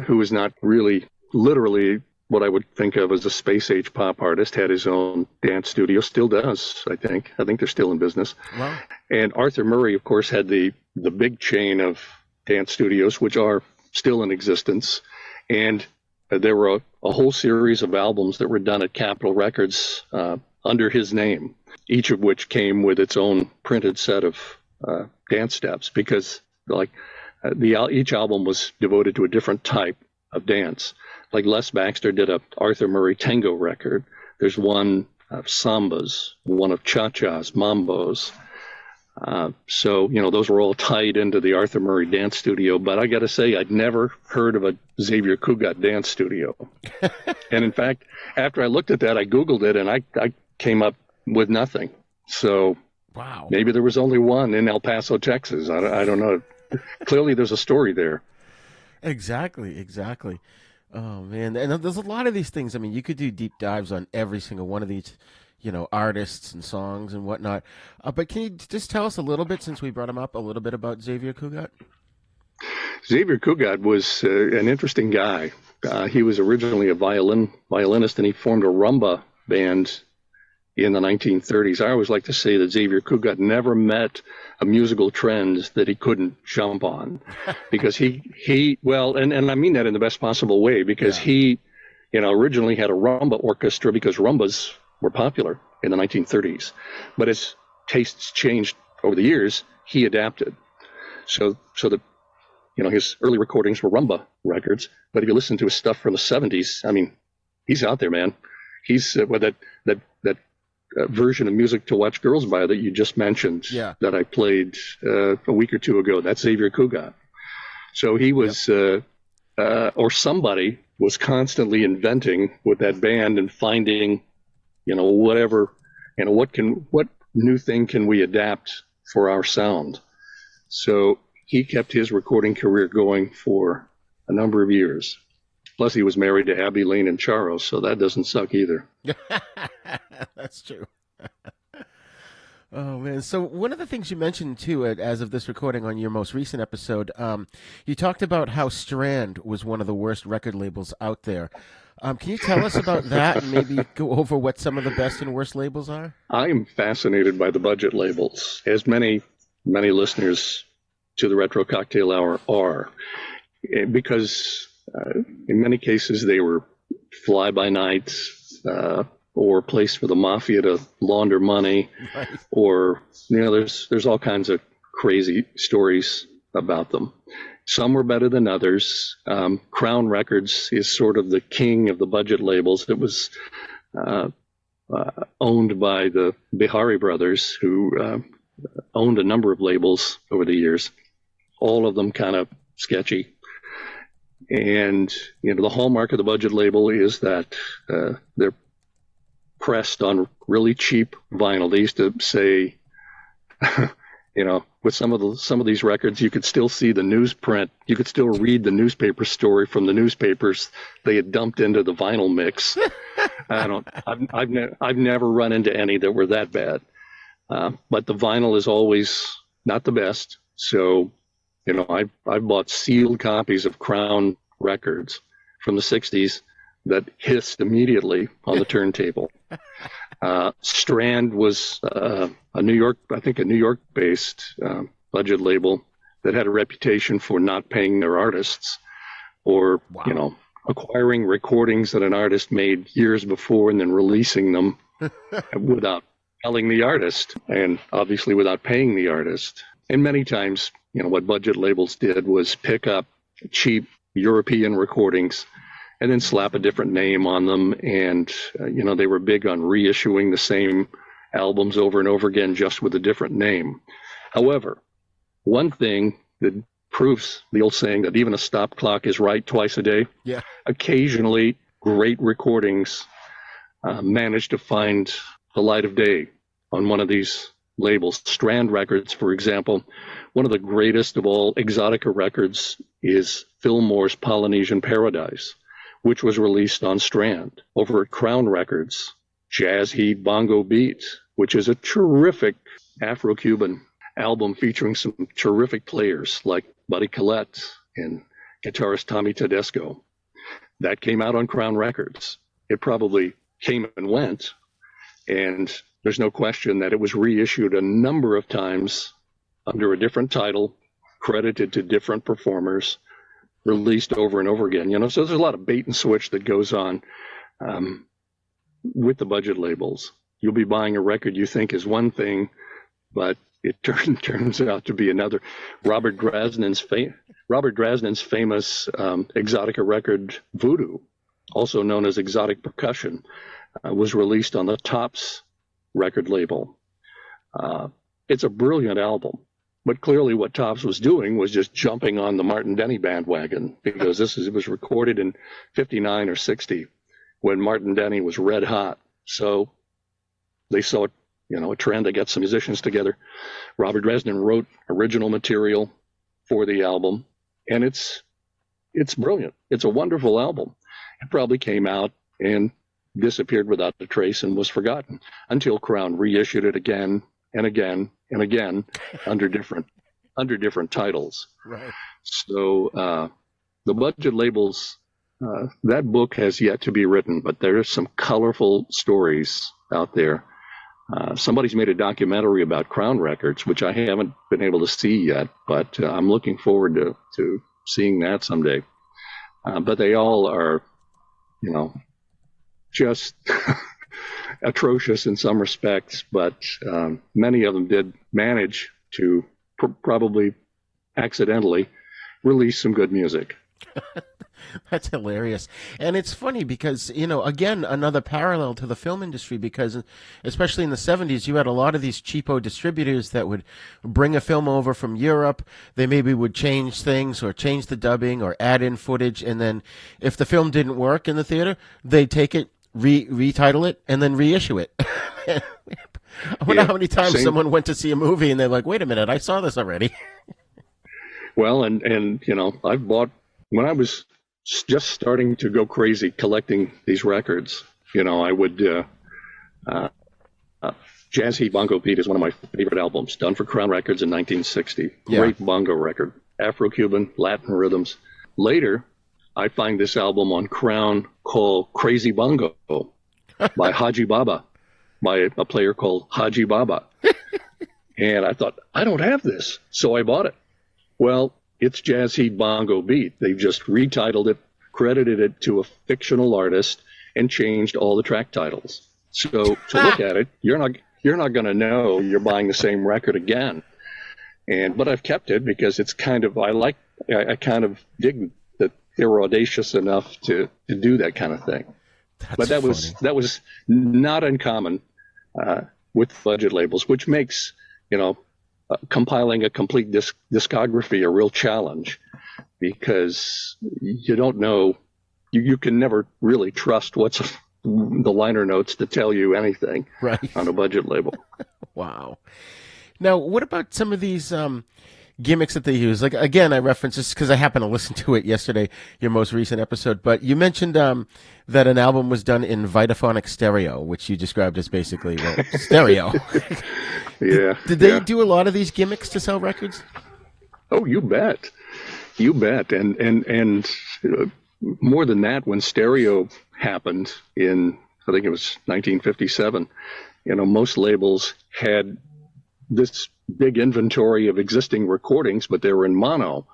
who is not really literally what I would think of as a space-age pop artist, had his own dance studio, still does, I think. I think they're still in business. Wow. And Arthur Murray, of course, had the big chain of dance studios, which are still in existence. And there were a whole series of albums that were done at Capitol Records under his name, each of which came with its own printed set of dance steps, because each album was devoted to a different type of dance. Like Les Baxter did a Arthur Murray tango record. There's one of sambas, one of cha-chas, mambos. So those were all tied into the Arthur Murray dance studio. But I got to say, I'd never heard of a Xavier Cugat dance studio. And in fact, after I looked at that, I Googled it, and I came up with nothing. So wow, maybe there was only one in El Paso, Texas. I don't know. Clearly, there's a story there. Exactly. Oh, man. And there's a lot of these things. I mean, you could do deep dives on every single one of these, artists and songs and whatnot. But can you just tell us a little bit, since we brought him up, a little bit about Xavier Cugat? Xavier Cugat was an interesting guy. He was originally a violinist, and he formed a rumba band in the 1930s. I always like to say that Xavier Cugat never met a musical trend that he couldn't jump on, because he well, and I mean that in the best possible way, because he, originally had a rumba orchestra because rumbas were popular in the 1930s, but as tastes changed over the years, he adapted. So that, his early recordings were rumba records, but if you listen to his stuff from the 70s, I mean, he's out there, man. He's that version of Music to Watch Girls by that you just mentioned, that I played a week or two ago. That's Xavier Cugat. So he was, or somebody was constantly inventing with that band and finding, whatever, what new thing can we adapt for our sound. So he kept his recording career going for a number of years. Plus, he was married to Abby Lane and Charo, so that doesn't suck either. That's true. Oh, man. So one of the things you mentioned, too, as of this recording on your most recent episode, you talked about how Strand was one of the worst record labels out there. Can you tell us about that and maybe go over what some of the best and worst labels are? I'm fascinated by the budget labels, as many listeners to the Retro Cocktail Hour are, because in many cases they were fly-by-nights, or a place for the mafia to launder money, right. Or there's all kinds of crazy stories about them. Some were better than others. Crown Records is sort of the king of the budget labels. It was owned by the Bihari brothers, who owned a number of labels over the years, all of them kind of sketchy. And the hallmark of the budget label is that they're pressed on really cheap vinyl. They used to say, with some of these records, you could still see the newsprint. You could still read the newspaper story from the newspapers they had dumped into the vinyl mix. I've never run into any that were that bad. But the vinyl is always not the best. So, I've bought sealed copies of Crown Records from the 60s that hissed immediately on the turntable. Strand was a New York-based budget label that had a reputation for not paying their artists, or acquiring recordings that an artist made years before and then releasing them without telling the artist, and obviously without paying the artist. And many times, what budget labels did was pick up cheap European recordings and then slap a different name on them. And, they were big on reissuing the same albums over and over again, just with a different name. However, one thing that proves the old saying that even a stop clock is right twice a day, occasionally great recordings manage to find the light of day on one of these labels. Strand Records, for example, one of the greatest of all Exotica records is Fillmore's Polynesian Paradise, which was released on Strand. Over at Crown Records, Jazz Heat Bongo Beat, which is a terrific Afro-Cuban album featuring some terrific players like Buddy Collette and guitarist Tommy Tedesco. That came out on Crown Records. It probably came and went, and there's no question that it was reissued a number of times under a different title, credited to different performers, released over and over again. So there's a lot of bait and switch that goes on with the budget labels. You'll be buying a record you think is one thing, but it turns out to be another. Robert Drasnin's famous Exotica record, Voodoo, also known as Exotic Percussion, was released on the Tops record label. It's a brilliant album, but clearly what Tops was doing was just jumping on the Martin Denny bandwagon, because it was recorded in 59 or 60 when Martin Denny was red hot. So they saw a trend. They got some musicians together. Robert Dresden wrote original material for the album, and it's brilliant. It's a wonderful album. It probably came out and disappeared without a trace and was forgotten until Crown reissued it again and again and again under different titles. Right. So the budget labels that book has yet to be written, but there are some colorful stories out there. Somebody's made a documentary about Crown Records, which I haven't been able to see yet, but I'm looking forward to seeing that someday. But they all are, just atrocious in some respects, but many of them did manage to probably accidentally release some good music. That's hilarious. And it's funny because, again, another parallel to the film industry, because especially in the 70s, you had a lot of these cheapo distributors that would bring a film over from Europe. They maybe would change things or change the dubbing or add in footage. And then if the film didn't work in the theater, they'd take it, retitle it, and then reissue it. I wonder how many times someone went to see a movie and they're like, wait a minute, I saw this already. Well, and I've bought, when I was just starting to go crazy collecting these records, I would, Jazz Heat Bongo Beat is one of my favorite albums, done for Crown Records in 1960. Great bongo record, Afro-Cuban, Latin rhythms. Later, I find this album on Crown called Crazy Bongo by Haji Baba, by a player called Haji Baba. And I thought, I don't have this, so I bought it. Well, it's Jazz Heat Bongo Beat. They've just retitled it, credited it to a fictional artist, and changed all the track titles. So to look at it, you're not going to know you're buying the same record again. But I've kept it because it's kind of, I kind of dig that they were audacious enough to do that kind of thing. But that was not uncommon with budget labels, which makes compiling a complete discography a real challenge, because you don't know, you can never really trust what's the liner notes to tell you anything on a budget label. Wow. Now, what about some of these gimmicks that they use? Like, again, I reference this because I happened to listen to it yesterday, your most recent episode, but you mentioned that an album was done in Vitaphonic stereo, which you described as basically, stereo. Yeah. Did they do a lot of these gimmicks to sell records? Oh, you bet. You bet. And more than that, when stereo happened in, I think it was 1957, most labels had this big inventory of existing recordings, but they were in mono.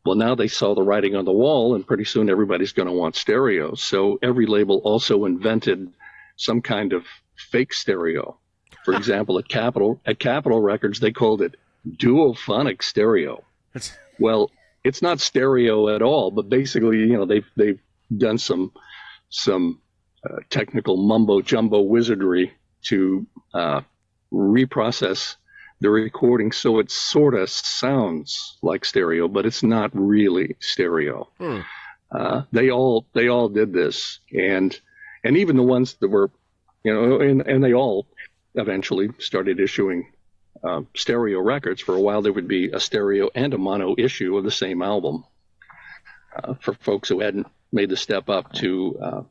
Well, now they saw the writing on the wall, and pretty soon everybody's going to want stereo. So every label also invented some kind of fake stereo. For example, at Capitol Records, they called it duophonic stereo. Well, it's not stereo at all, but basically, they've done some technical mumbo jumbo wizardry to reprocess the recording so it sort of sounds like stereo, but it's not really stereo. They all did this, and even the ones that were, and they all eventually started issuing stereo records. For a while, there would be a stereo and a mono issue of the same album for folks who hadn't made the step up to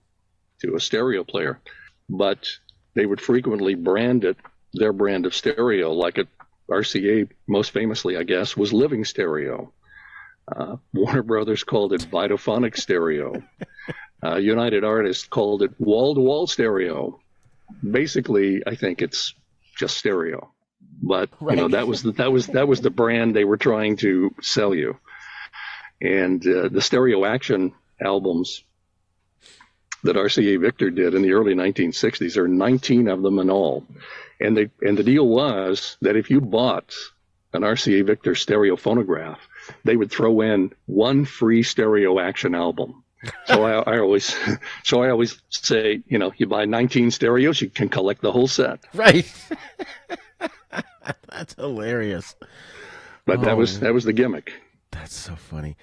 a stereo player. But they would frequently brand it their brand of stereo, like RCA most famously, I guess, was Living Stereo. Warner Brothers called it Vitaphonic Stereo. United Artists called it wall-to-wall stereo. Basically, I think it's just stereo. But that was the brand they were trying to sell you. And the Stereo Action albums that RCA Victor did in the early 1960s, there are 19 of them in all. And the deal was that if you bought an RCA Victor stereo phonograph, they would throw in one free Stereo Action album. So I always say, you buy 19 stereos, you can collect the whole set. Right. That's hilarious. But that was the gimmick. That's so funny.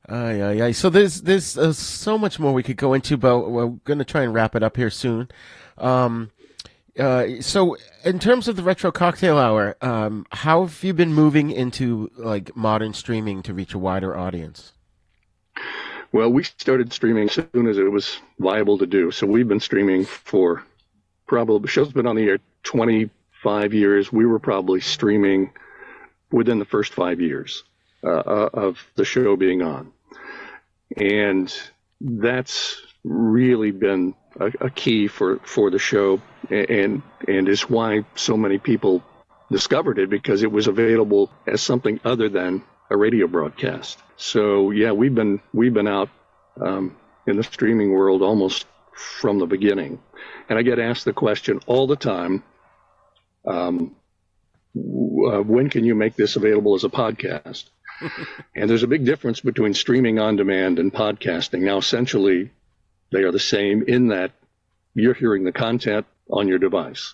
So there's so much more we could go into, but we're going to try and wrap it up here soon. So in terms of the Retro Cocktail Hour, how have you been moving into like modern streaming to reach a wider audience? Well, we started streaming as soon as it was viable to do. So we've been streaming for the show's been on the air 25 years. We were probably streaming within the first 5 years of the show being on. And that's really been a key for the show, and is why so many people discovered it, because it was available as something other than a radio broadcast. So yeah, we've been out in the streaming world almost from the beginning, and I get asked the question all the time, when can you make this available as a podcast? And there's a big difference between streaming on demand and podcasting. Now, essentially, they are the same in that you're hearing the content on your device.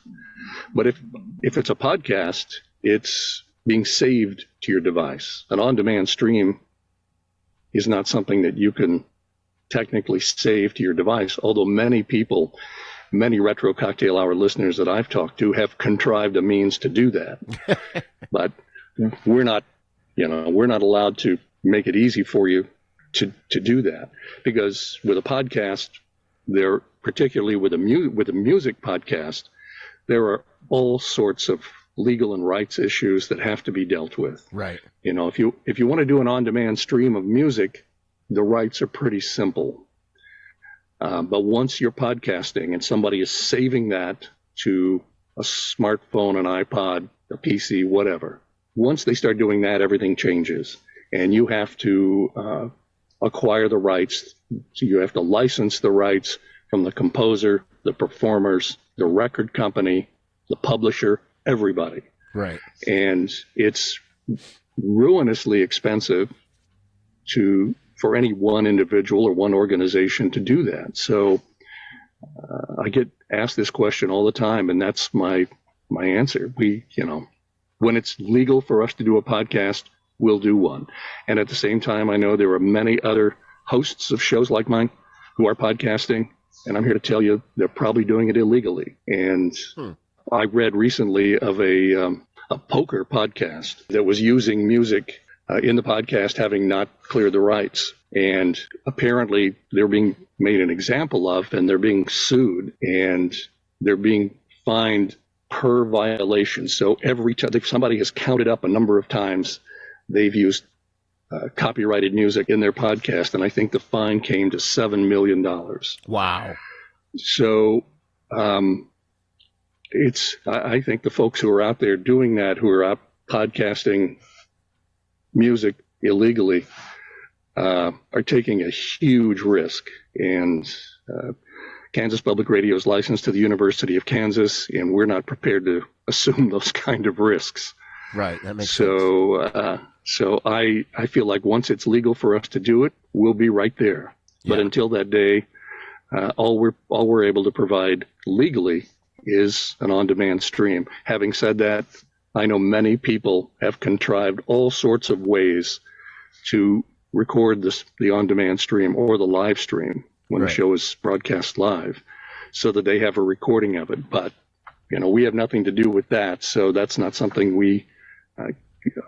But if it's a podcast, it's being saved to your device. An on-demand stream is not something that you can technically save to your device, although many Retro Cocktail Hour listeners that I've talked to have contrived a means to do that. But we're not allowed to make it easy for you to do that, because with a podcast, particularly with a music podcast, there are all sorts of legal and rights issues that have to be dealt with. Right. If you want to do an on-demand stream of music, the rights are pretty simple. But once you're podcasting and somebody is saving that to a smartphone, an iPod, a PC, whatever, once they start doing that, everything changes, and you have to acquire the rights. So you have to license the rights from the composer, the performers, the record company, the publisher, everybody. Right. And it's ruinously expensive for any one individual or one organization to do that. So I get asked this question all the time, and that's my answer. When it's legal for us to do a podcast, we'll do one. And at the same time, I know there are many other hosts of shows like mine who are podcasting, and I'm here to tell you they're probably doing it illegally. And I read recently of a poker podcast that was using music in the podcast, having not cleared the rights. And apparently they're being made an example of, and they're being sued, and they're being fined per violation. So every time somebody has counted up a number of times they've used copyrighted music in their podcast, and I think the fine came to $7 million. Wow. So I think the folks who are out there doing that, who are out podcasting music illegally, are taking a huge risk. And Kansas Public Radio is licensed to the University of Kansas, and we're not prepared to assume those kind of risks. Right, that makes sense. So I feel like once it's legal for us to do it, we'll be right there. Yeah. But until that day, all we're able to provide legally is an on-demand stream. Having said that, I know many people have contrived all sorts of ways to record the on-demand stream or the live stream when the show is broadcast live, so that they have a recording of it. But we have nothing to do with that, so that's not something we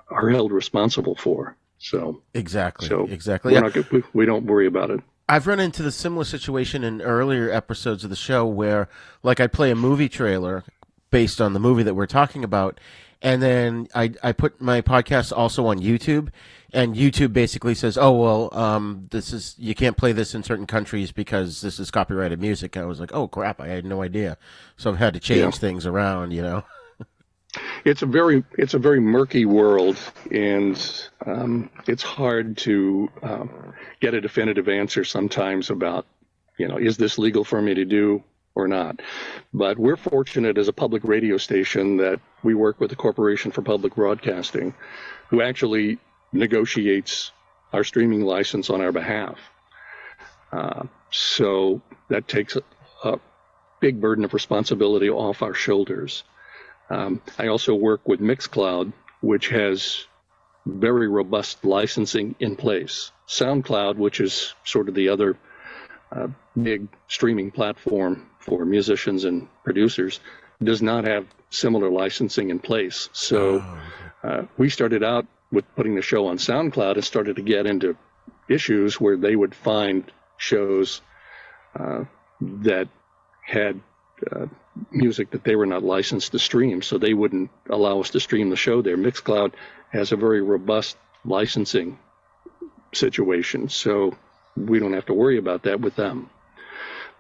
are held responsible for. So exactly. We don't worry about it. I've run into the similar situation in earlier episodes of the show where, like, I play a movie trailer based on the movie that we're talking about, and then I put my podcast also on YouTube, and YouTube basically says, "Oh well, you can't play this in certain countries because this is copyrighted music." I was like, "Oh crap! I had no idea." So I've had to change things around, It's a very murky world, and it's hard to get a definitive answer sometimes about, is this legal for me to do or not? But we're fortunate as a public radio station that we work with the Corporation for Public Broadcasting, who actually negotiates our streaming license on our behalf. So that takes a big burden of responsibility off our shoulders. I also work with Mixcloud, which has very robust licensing in place. SoundCloud, which is sort of the other big streaming platform for musicians and producers, does not have similar licensing in place. So we started out with putting the show on SoundCloud and started to get into issues where they would find shows that had music that they were not licensed to stream, so they wouldn't allow us to stream the show there. Mixcloud has a very robust licensing situation, so we don't have to worry about that with them.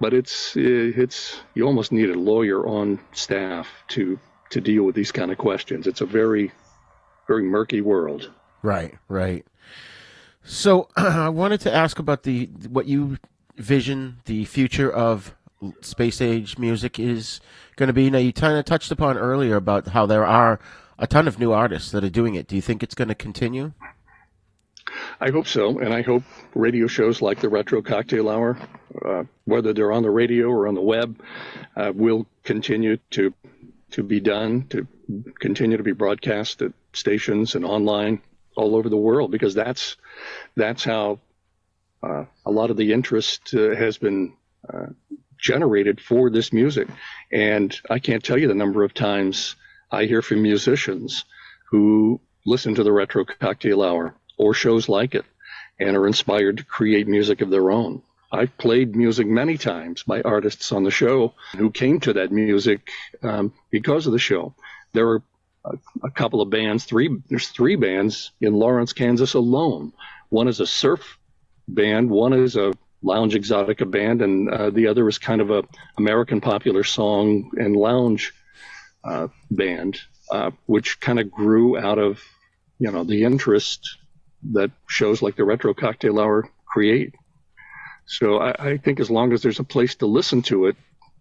But it's you almost need a lawyer on staff to deal with these kind of questions. It's a very, very murky world. Right. So I wanted to ask about what you vision the future of space age music is going to be. Now, you kind of touched upon earlier about how there are a ton of new artists that are doing it. Do you think it's going to continue? I hope so, and I hope radio shows like the Retro Cocktail Hour, whether they're on the radio or on the web, will continue to be done, to continue to be broadcast at stations and online all over the world, because that's how a lot of the interest has been generated for this music. And I can't tell you the number of times I hear from musicians who listen to the Retro Cocktail Hour or shows like it and are inspired to create music of their own. I've played music many times by artists on the show who came to that music because of the show. There are a couple of bands, there's three bands in Lawrence, Kansas alone. One is a surf band, one is a lounge exotica band, and the other is kind of a American popular song and lounge band, which kind of grew out of, the interest that shows like the Retro Cocktail Hour create. So I think as long as there's a place to listen to it,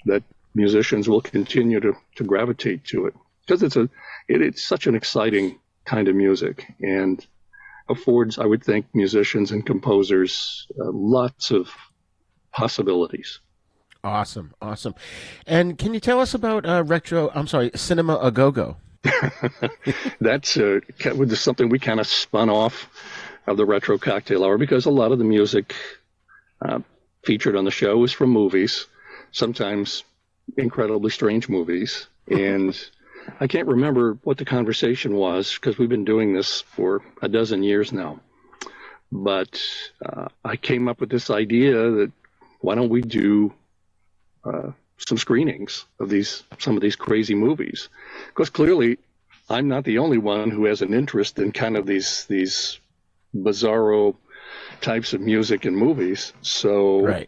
that musicians will continue to gravitate to it, because it's such an exciting kind of music and affords, I would think, musicians and composers lots of possibilities. Awesome. And can you tell us about Cinema A Go-Go? That's something we kind of spun off of the Retro Cocktail Hour, because a lot of the music featured on the show is from movies, sometimes incredibly strange movies. And I can't remember what the conversation was, because we've been doing this for a dozen years now. But I came up with this idea that why don't we do some screenings of some of these crazy movies? Because clearly I'm not the only one who has an interest in kind of these bizarro types of music and movies. So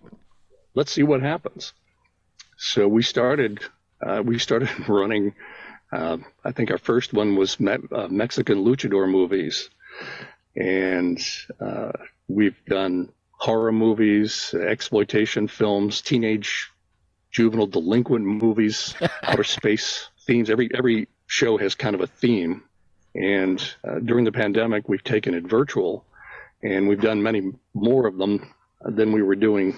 let's see what happens. So we started running. I think our first one was Mexican luchador movies, and we've done horror movies, exploitation films, teenage juvenile delinquent movies, outer space themes. Every show has kind of a theme, and during the pandemic, we've taken it virtual, and we've done many more of them than we were doing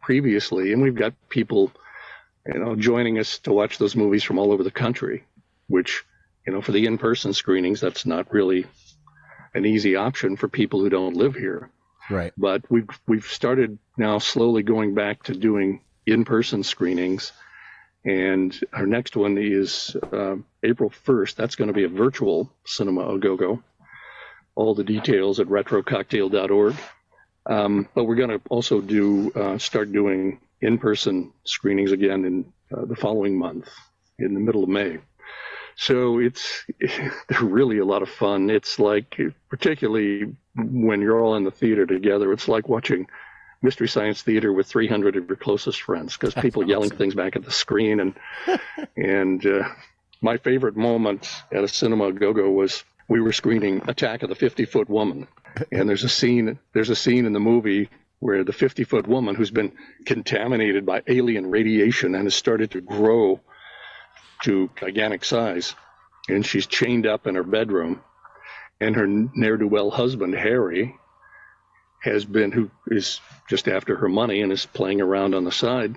previously, and we've got people, joining us to watch those movies from all over the country, which, for the in-person screenings, that's not really an easy option for people who don't live here. Right. But we've started now slowly going back to doing in-person screenings, and our next one is April 1st. That's going to be a virtual Cinema A Go-Go. All the details at retrococktail.org. But we're going to also start doing in-person screenings again in the following month, in the middle of May. So they're really a lot of fun. It's like, particularly when you're all in the theater together, it's like watching Mystery Science Theater with 300 of your closest friends, because people yelling things back at the screen. And my favorite moment at a Cinema Go-Go was we were screening Attack of the 50-Foot Woman. And there's a scene in the movie where the 50-foot woman, who's been contaminated by alien radiation and has started to grow to gigantic size, and she's chained up in her bedroom, and her ne'er-do-well husband, Harry, who is just after her money and is playing around on the side.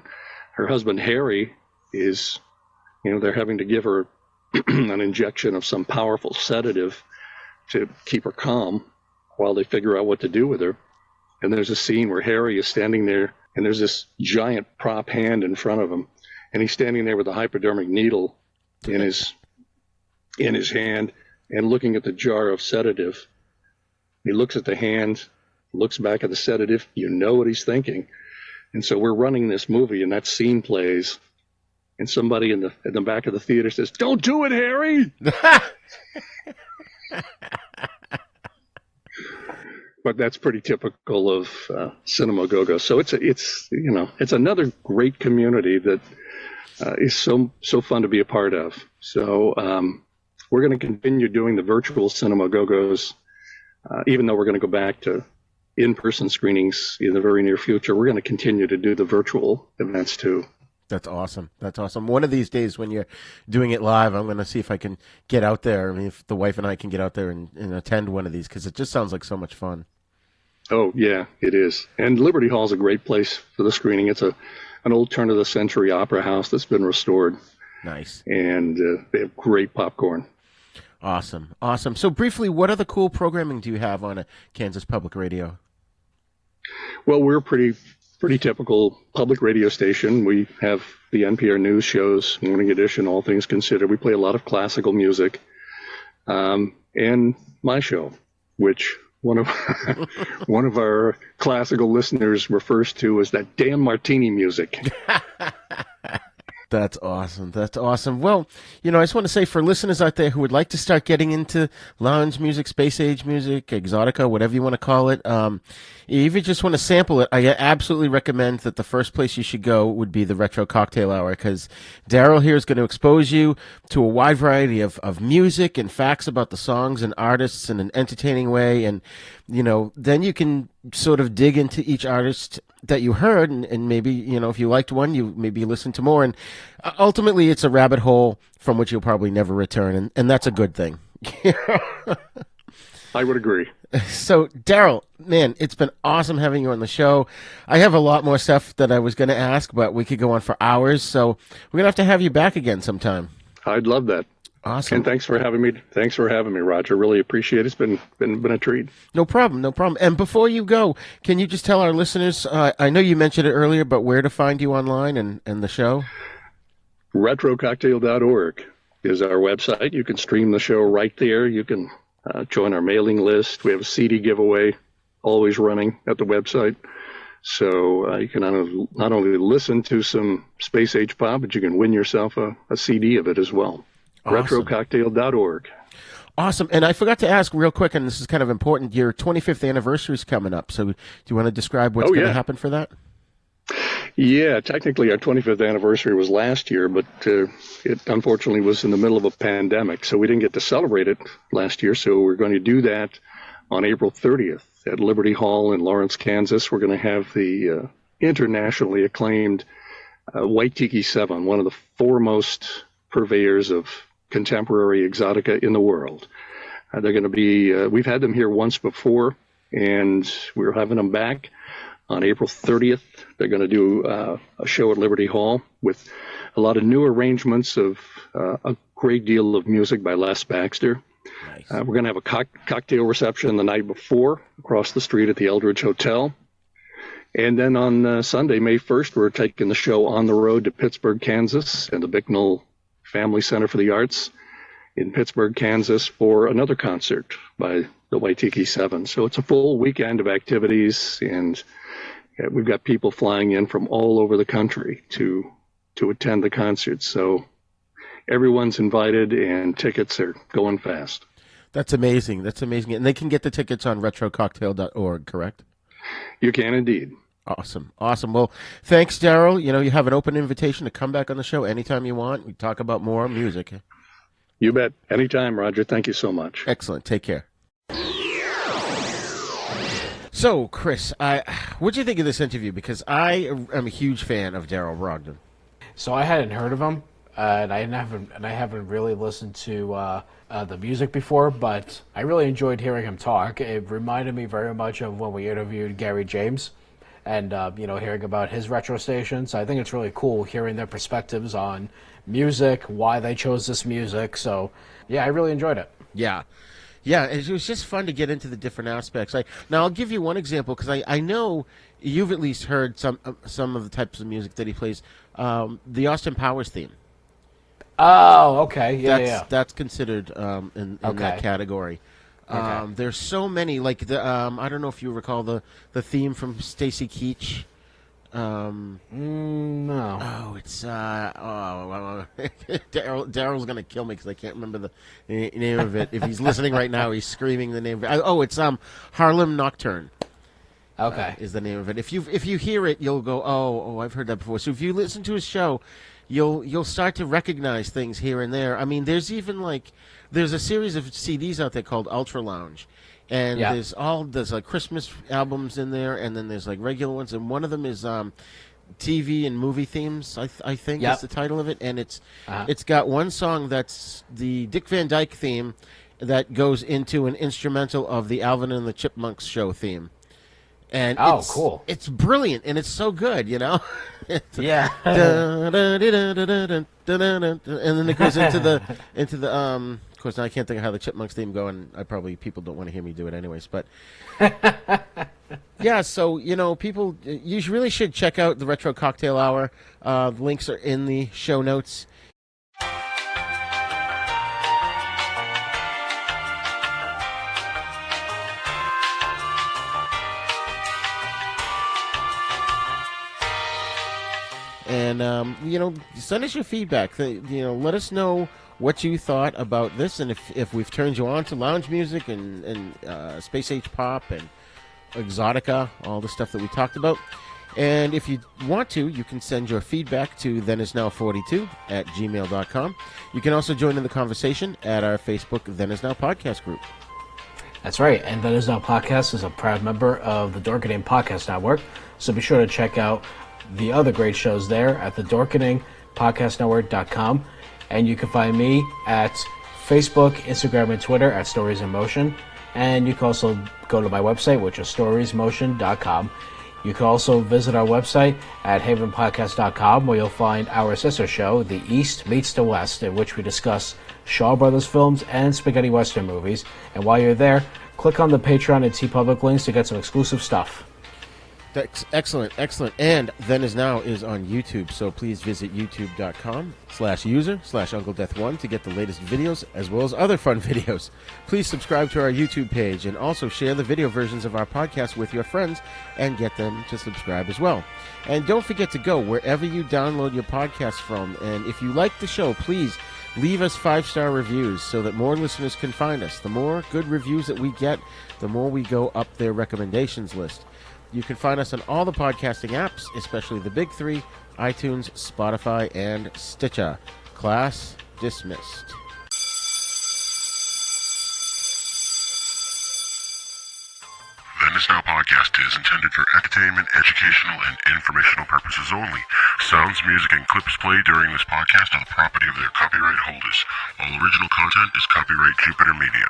Her husband, Harry, is, they're having to give her an injection of some powerful sedative to keep her calm while they figure out what to do with her. And there's a scene where Harry is standing there, and there's this giant prop hand in front of him, and he's standing there with a hypodermic needle in his hand and looking at the jar of sedative. He looks at the hand, looks back at the sedative. You know what he's thinking. And so we're running this movie, and that scene plays, and somebody in the back of the theater says, "Don't do it, Harry!" but that's pretty typical of Cinema Go-Go. So it's another great community that is so fun to be a part of. So we're going to continue doing the virtual Cinema Go-Go's, even though we're going to go back to in-person screenings in the very near future. We're going to continue to do the virtual events too. That's awesome. That's awesome. One of these days when you're doing it live, I'm going to see if I can get out there. I mean, if the wife and I can get out there and attend one of these, because it just sounds like so much fun. Oh, yeah, it is. And Liberty Hall is a great place for the screening. It's an old turn-of-the-century opera house that's been restored. Nice. And they have great popcorn. Awesome. Awesome. So briefly, what other cool programming do you have on a Kansas Public Radio? Well, we're pretty typical public radio station. We have the NPR news shows, Morning Edition, All Things Considered. We play a lot of classical music. And my show, which one of our classical listeners refers to as that damn martini music. That's awesome. That's awesome. Well, I just want to say for listeners out there who would like to start getting into lounge music, space age music, exotica, whatever you want to call it, if you just want to sample it, I absolutely recommend that the first place you should go would be the Retro Cocktail Hour, because Darrell here is going to expose you to a wide variety of music and facts about the songs and artists in an entertaining way. And, then you can sort of dig into each artist that you heard, and maybe, if you liked one, you maybe listen to more. And ultimately, it's a rabbit hole from which you'll probably never return, and that's a good thing. I would agree. So, Darrell, man, it's been awesome having you on the show. I have a lot more stuff that I was going to ask, but we could go on for hours, so we're going to have you back again sometime. I'd love that. Awesome. And thanks for having me. Thanks for having me, Roger. Really appreciate it. It's been a treat. No problem. No problem. And before you go, can you just tell our listeners, I know you mentioned it earlier, but where to find you online and the show? RetroCocktail.org is our website. You can stream the show right there. You can join our mailing list. We have a CD giveaway always running at the website. So you can not only listen to some Space Age pop, but you can win yourself a CD of it as well. Awesome. RetroCocktail.org. Awesome. And I forgot to ask real quick, and this is kind of important, your 25th anniversary is coming up. So do you want to describe what's going to happen for that? Yeah, technically our 25th anniversary was last year, but it unfortunately was in the middle of a pandemic, so we didn't get to celebrate it last year. So we're going to do that on April 30th at Liberty Hall in Lawrence, Kansas. We're going to have the internationally acclaimed White Tiki 7, one of the foremost purveyors of contemporary exotica in the world. They're going to be, we've had them here once before, and we're having them back on April 30th. They're going to do a show at Liberty Hall with a lot of new arrangements of a great deal of music by Les Baxter. Nice. We're going to have a cocktail reception the night before across the street at the Eldridge Hotel. And then on Sunday, May 1st, we're taking the show on the road to Pittsburgh, Kansas, and the Bicknell Family Center for the Arts in Pittsburgh, Kansas, for another concert by the White Tiki 7. So it's a full weekend of activities, and we've got people flying in from all over the country to attend the concert. So everyone's invited, and tickets are going fast. That's amazing. That's amazing. And they can get the tickets on retrococktail.org, correct? You can indeed. Awesome. Awesome. Well, thanks, Darrell. You have an open invitation to come back on the show anytime you want. We talk about more music. You bet. Anytime, Roger. Thank you so much. Excellent. Take care. So, Chris, what do you think of this interview? Because I am a huge fan of Darrell Brogdon. So I hadn't heard of him, and I haven't really listened to the music before, but I really enjoyed hearing him talk. It reminded me very much of when we interviewed Gary James, and hearing about his retro station. So I think it's really cool hearing their perspectives on music, why they chose this music. So yeah, I really enjoyed it. Yeah, it was just fun to get into the different aspects. Now I'll give you one example, because I know you've at least heard some of the types of music that he plays. The Austin Powers theme. Oh, okay, yeah. That's considered in that category. Okay. There's so many, like I don't know if you recall the theme from Stacy Keach. No. Oh, it's Darrell's gonna kill me because I can't remember the name of it. If he's listening right now, he's screaming the name of it. Oh, it's Harlem Nocturne. Okay, is the name of it. If you hear it, you'll go, oh, I've heard that before. So if you listen to his show, you'll start to recognize things here and there. I mean, there's a series of CDs out there called Ultra Lounge. And there's like Christmas albums in there, and then there's like regular ones, and one of them is TV and movie themes. I think is the title of it, and it's got one song that's the Dick Van Dyke theme that goes into an instrumental of the Alvin and the Chipmunks show theme. And cool! It's brilliant, and it's so good, you know. And then it goes into the Of course, now I can't think of how the Chipmunks theme go, and people don't want to hear me do it anyways. But yeah, so people, you really should check out the Retro Cocktail Hour. The links are in the show notes. And send us your feedback. Let us know what you thought about this, and if we've turned you on to lounge music and space age pop and Exotica, all the stuff that we talked about. And if you want to, you can send your feedback to thenisnow42@gmail.com. You can also join in the conversation at our Facebook Then Is Now podcast group. That's right, and Then Is Now podcast is a proud member of the Dorkening Podcast Network, so be sure to check out the other great shows there at the dorkeningpodcastnetwork.com. And you can find me at Facebook, Instagram, and Twitter at Stories in Motion. And you can also go to my website, which is storiesmotion.com. You can also visit our website at havenpodcast.com, where you'll find our sister show, The East Meets the West, in which we discuss Shaw Brothers films and spaghetti western movies. And while you're there, click on the Patreon and TeePublic links to get some exclusive stuff. That's excellent. And Then Is Now is on YouTube, so please visit youtube.com/user/UncleDeath1 to get the latest videos, as well as other fun videos. Please subscribe to our YouTube page, and also share the video versions of our podcast with your friends, and get them to subscribe as well. And don't forget to go wherever you download your podcast from, and if you like the show, please leave us 5-star reviews so that more listeners can find us. The more good reviews that we get, the more we go up their recommendations list. You can find us on all the podcasting apps, especially the big three, iTunes, Spotify, and Stitcher. Class dismissed. Then Is Now podcast is intended for entertainment, educational, and informational purposes only. Sounds, music, and clips played during this podcast are the property of their copyright holders. All original content is copyright Jupiter Media.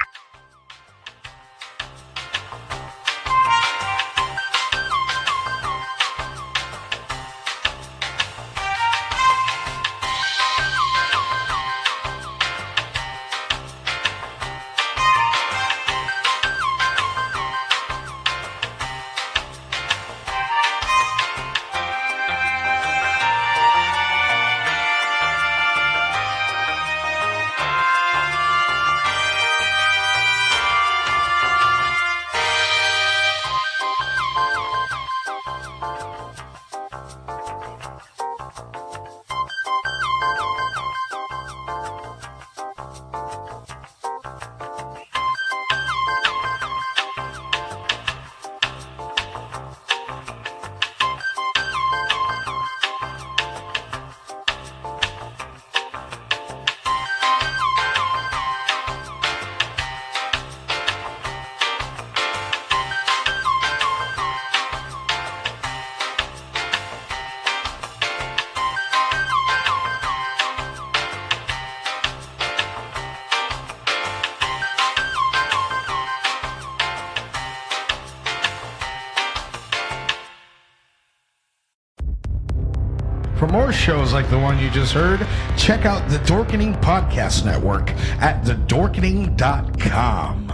For more shows like the one you just heard, check out the Dorkening Podcast Network at thedorkening.com.